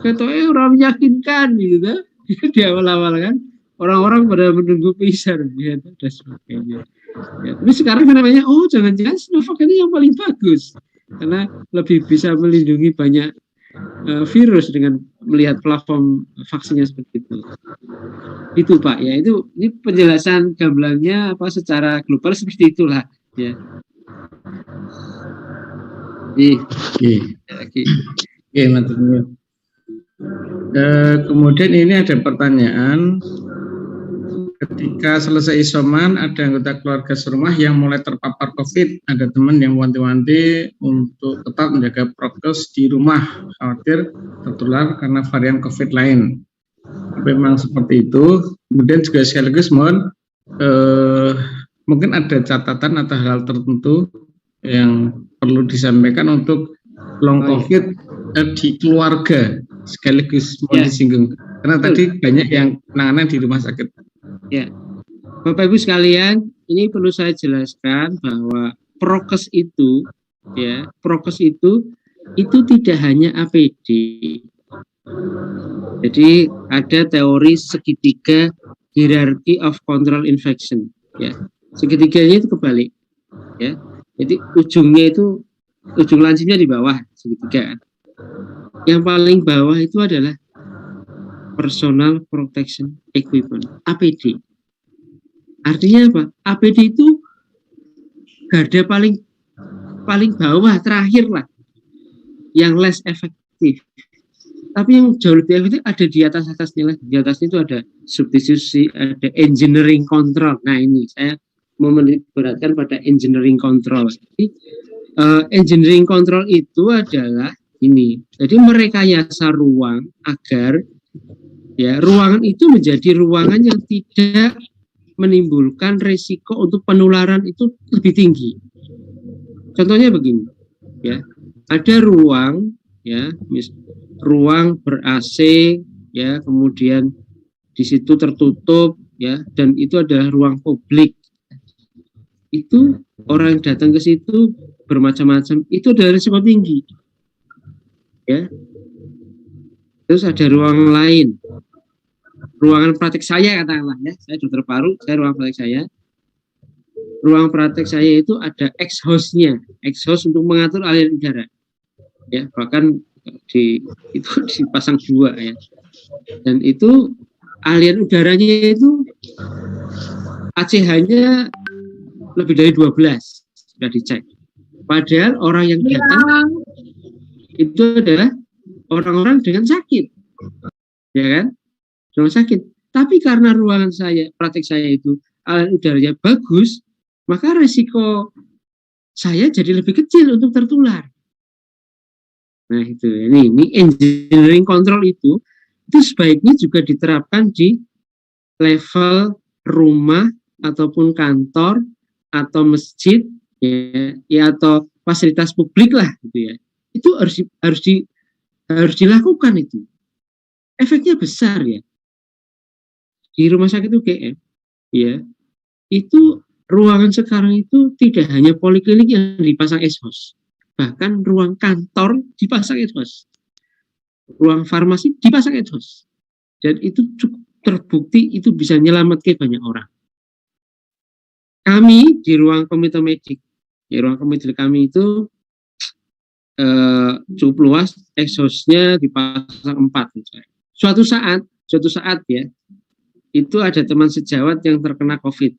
Katanya orang meyakinkan gitu di awal-awal kan orang-orang pada menunggu Pfizer ya, dan sebagainya. Ya, tapi sekarang namanya jangan-jangan Sinovac ini yang paling bagus karena lebih bisa melindungi banyak virus dengan melihat platform vaksinnya seperti itu. Itu Pak ya, ini penjelasan gamblangnya apa secara global seperti itulah ya. Kemudian ini ada pertanyaan, ketika selesai isoman ada anggota keluarga serumah yang mulai terpapar COVID, ada teman yang wanti-wanti untuk tetap menjaga prokes di rumah, khawatir tertular karena varian COVID lain. Memang seperti itu. Kemudian juga sekaligus mohon mungkin ada catatan atau hal tertentu yang perlu disampaikan untuk long COVID di keluarga sekaligus mau disinggung karena tadi banyak yang penanganan di rumah sakit. Ya, Bapak Ibu sekalian, ini perlu saya jelaskan bahwa prokes itu, ya, prokes itu tidak hanya APD. Jadi ada teori segitiga hierarchy of control infection, ya. Segitiganya itu kebalik, ya. Jadi ujungnya itu, ujung lancipnya di bawah segitiga. Yang paling bawah itu adalah personal protection equipment, APD. Artinya apa? APD itu garda paling bawah, terakhir lah, yang less efektif. Tapi yang jauh lebih efektif ada di atasnya lah. Di atasnya itu ada substitusi, ada engineering control. Nah ini saya mau menitikberatkan pada engineering control. Jadi engineering control itu adalah ini. Jadi merekayasa ruang agar ya ruangan itu menjadi ruangan yang tidak menimbulkan risiko untuk penularan itu lebih tinggi. Contohnya begini, ya, ada ruang, ya, ruang ber-AC, ya, kemudian di situ tertutup, ya, dan itu adalah ruang publik. Itu orang yang datang ke situ bermacam-macam, itu adalah risiko tinggi, ya. Terus ada ruang lain, ruangan praktek saya katakanlah, ya, saya dokter paru, saya ruang praktek saya. Ruang praktek saya itu ada exhaust-nya, exhaust untuk mengatur aliran udara, ya, bahkan itu dipasang 2, ya, dan itu aliran udaranya itu ACH-nya lebih dari 12 sudah dicek. Padahal orang yang datang itu adalah orang-orang dengan sakit, ya kan, dengan sakit. Tapi karena ruangan saya, praktek saya itu aliran udaranya bagus, maka resiko saya jadi lebih kecil untuk tertular. Nah itu, ini engineering control itu sebaiknya juga diterapkan di level rumah ataupun kantor atau masjid, ya atau fasilitas publik lah, gitu ya. Itu harus dilakukan itu. Efeknya besar ya. Di rumah sakit UGM, ya, itu ruangan sekarang itu tidak hanya poliklinik yang dipasang exhaust, bahkan ruang kantor dipasang exhaust, ruang farmasi dipasang exhaust, dan itu cukup terbukti itu bisa menyelamatkan banyak orang. Kami di ruang komite medik, ya, ruang komite kami itu cukup luas, exhaustnya dipasang 4. Suatu saat ya, itu ada teman sejawat yang terkena COVID.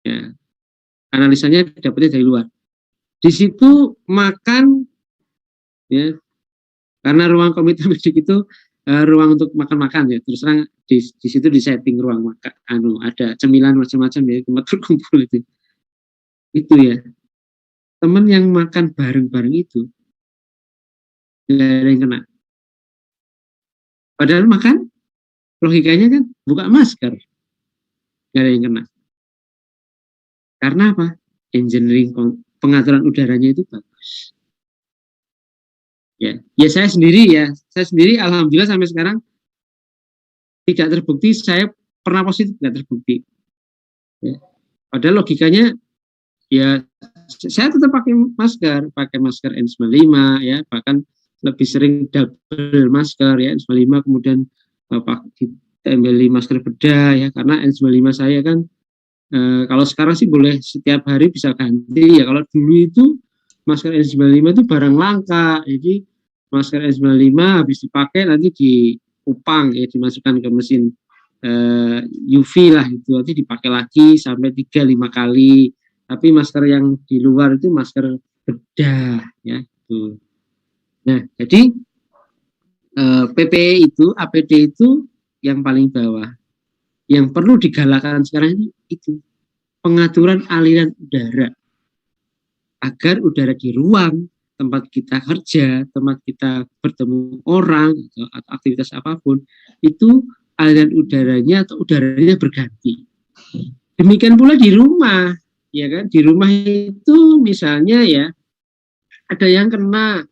Ya, analisanya dapatnya dari luar. Di situ makan, ya, karena ruang komite medik itu ruang untuk makan-makan, ya, terus terang di situ disetting ruang makan, ada cemilan macam-macam, ya, tempat berkumpul itu ya. Teman yang makan bareng-bareng itu nggak ada yang kena. Padahal makan, logikanya kan buka masker, nggak ada yang kena. Karena apa? Engineering pengaturan udaranya itu bagus. Ya saya sendiri alhamdulillah sampai sekarang tidak terbukti saya pernah positif, tidak terbukti. Ya. Padahal logikanya ya saya tetap pakai masker N95, ya, bahkan lebih sering double masker, ya, N95 kemudian ditambah masker bedah, ya, karena N95 saya kan kalau sekarang sih boleh setiap hari bisa ganti, ya. Kalau dulu itu masker N95 itu barang langka, jadi masker N95 habis dipakai nanti diupang, ya, dimasukkan ke mesin UV lah, itu nanti dipakai lagi sampai 3-5 kali. Tapi masker yang di luar itu masker bedah, ya, itu. Nah, jadi PPE itu, APD itu yang paling bawah. Yang perlu digalakkan sekarang itu pengaturan aliran udara agar udara di ruang tempat kita kerja, tempat kita bertemu orang atau aktivitas apapun itu aliran udaranya atau udaranya berganti. Demikian pula di rumah, ya kan, di rumah itu misalnya ya ada yang kena,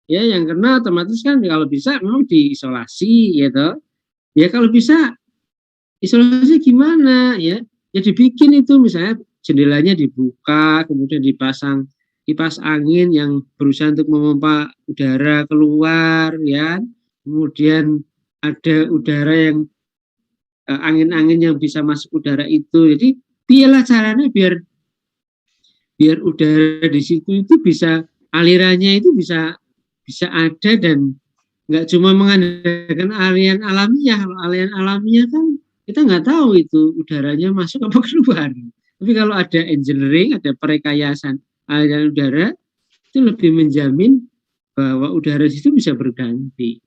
ya yang kena otomatis kan kalau bisa memang diisolasi ya toh. Ya kalau bisa isolasi gimana ya? Ya dibikin itu misalnya jendelanya dibuka, kemudian dipasang kipas angin yang berusaha untuk memompa udara keluar ya. Kemudian ada udara yang angin-angin yang bisa masuk udara itu. Jadi biarlah caranya biar udara di situ itu bisa alirannya itu bisa ada dan nggak cuma mengandalkan aliran alamiah. Kalau aliran alamiah kan kita nggak tahu itu udaranya masuk apa keluar. Tapi kalau ada engineering, ada perekayasan aliran udara, itu lebih menjamin bahwa udara itu bisa berganti.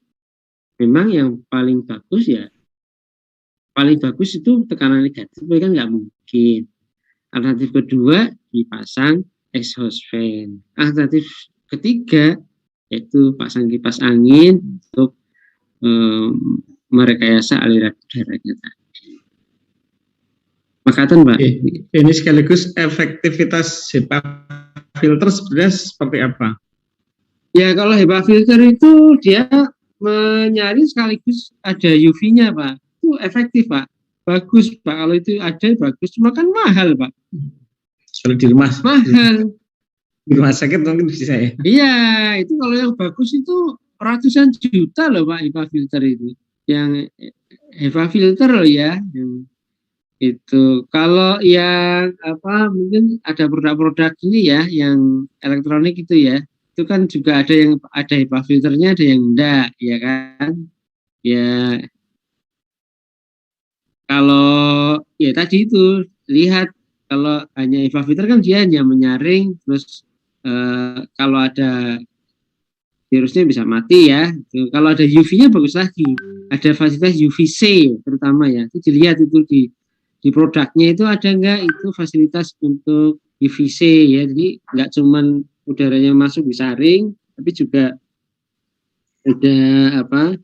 Memang yang paling bagus itu tekanan negatif, tapi kan nggak mungkin. Alternatif kedua dipasang exhaust fan. Alternatif ketiga yaitu pasang kipas angin untuk merekayasa aliran udaranya tadi. Makatan Mbak. Ini sekaligus efektivitas HEPA filter sebenarnya seperti apa? Ya kalau HEPA filter itu dia menyaring sekaligus ada UV-nya Pak. Itu efektif Pak. Bagus Pak, kalau itu ada bagus, cuma kan mahal Pak. Kalau di rumah mahal. Di rumah sakit mungkin bisa ya? Iya, itu kalau yang bagus itu ratusan juta loh Pak HEPA filter itu. Yang HEPA filter loh ya, yang itu. Kalau yang apa mungkin ada produk-produk ini ya, yang elektronik itu ya, itu kan juga ada yang ada HEPA filternya, ada yang enggak, ya kan? Ya kalau ya tadi itu lihat kalau hanya HEPA filter kan dia hanya menyaring, terus kalau ada virusnya bisa mati ya. Kalau ada UV-nya bagus lagi, ada fasilitas UVC terutama ya. Itu dilihat itu di produknya itu ada enggak itu fasilitas untuk UVC ya. Jadi enggak cuman udaranya masuk disaring, tapi juga ada apa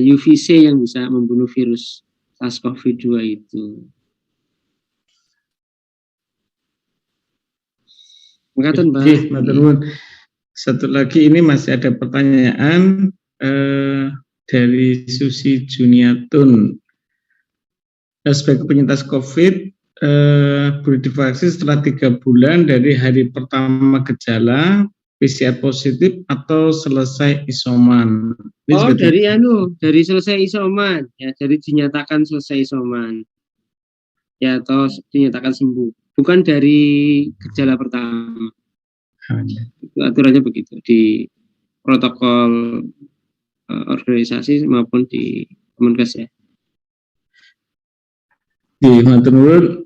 UVC yang bisa membunuh virus SARS-CoV-2 itu. Makatan Mbak. Satu lagi ini masih ada pertanyaan dari Susi Juniatun. Sebagai penyintas COVID, boleh divaksin setelah 3 bulan dari hari pertama gejala, PCR positif atau selesai isoman. Ini dari selesai isoman, ya dari dinyatakan selesai isoman, ya atau dinyatakan sembuh, bukan dari gejala pertama. Itu aturannya begitu di protokol organisasi maupun di Kemenkes ya. Di Maturnuwun,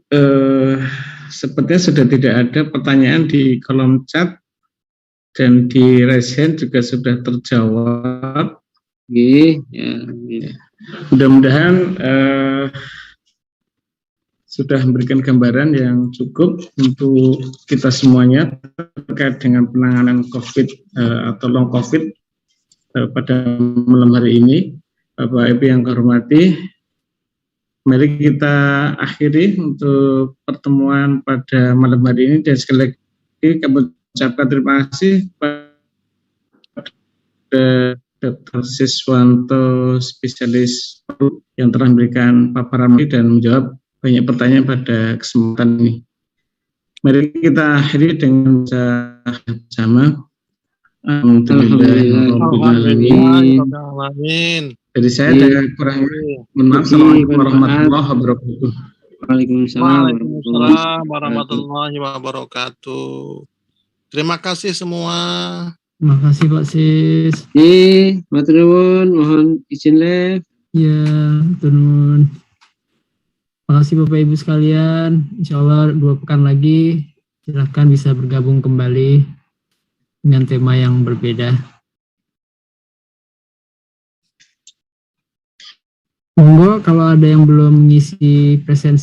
sepertinya sudah tidak ada pertanyaan di kolom chat dan di raise hand juga sudah terjawab. Ya. Mudah-mudahan sudah memberikan gambaran yang cukup untuk kita semuanya terkait dengan penanganan COVID atau long COVID pada malam hari ini. Bapak Ibu yang kami hormati, mari kita akhiri untuk pertemuan pada malam hari ini, dan sekali lagi kami ucapkan terima kasih pada Dr. Siswanto, spesialis yang telah memberikan paparan dan menjawab banyak pertanyaan pada kesempatan ini. Mari kita akhiri dengan bersama. Alhamdulillah. Dari saya ada kurang maaf. Assalamualaikum warahmatullahi wabarakatuh. Waalaikumsalam warahmatullahi wabarakatuh. Terima kasih semua. Terima kasih Pak Sis. Matur nuwun, mohon izin live. Ya, matur nuwun. Terima kasih Bapak Ibu sekalian. Insya Allah 2 pekan lagi silahkan bisa bergabung kembali dengan tema yang berbeda. Monggo kalau ada yang belum mengisi presensi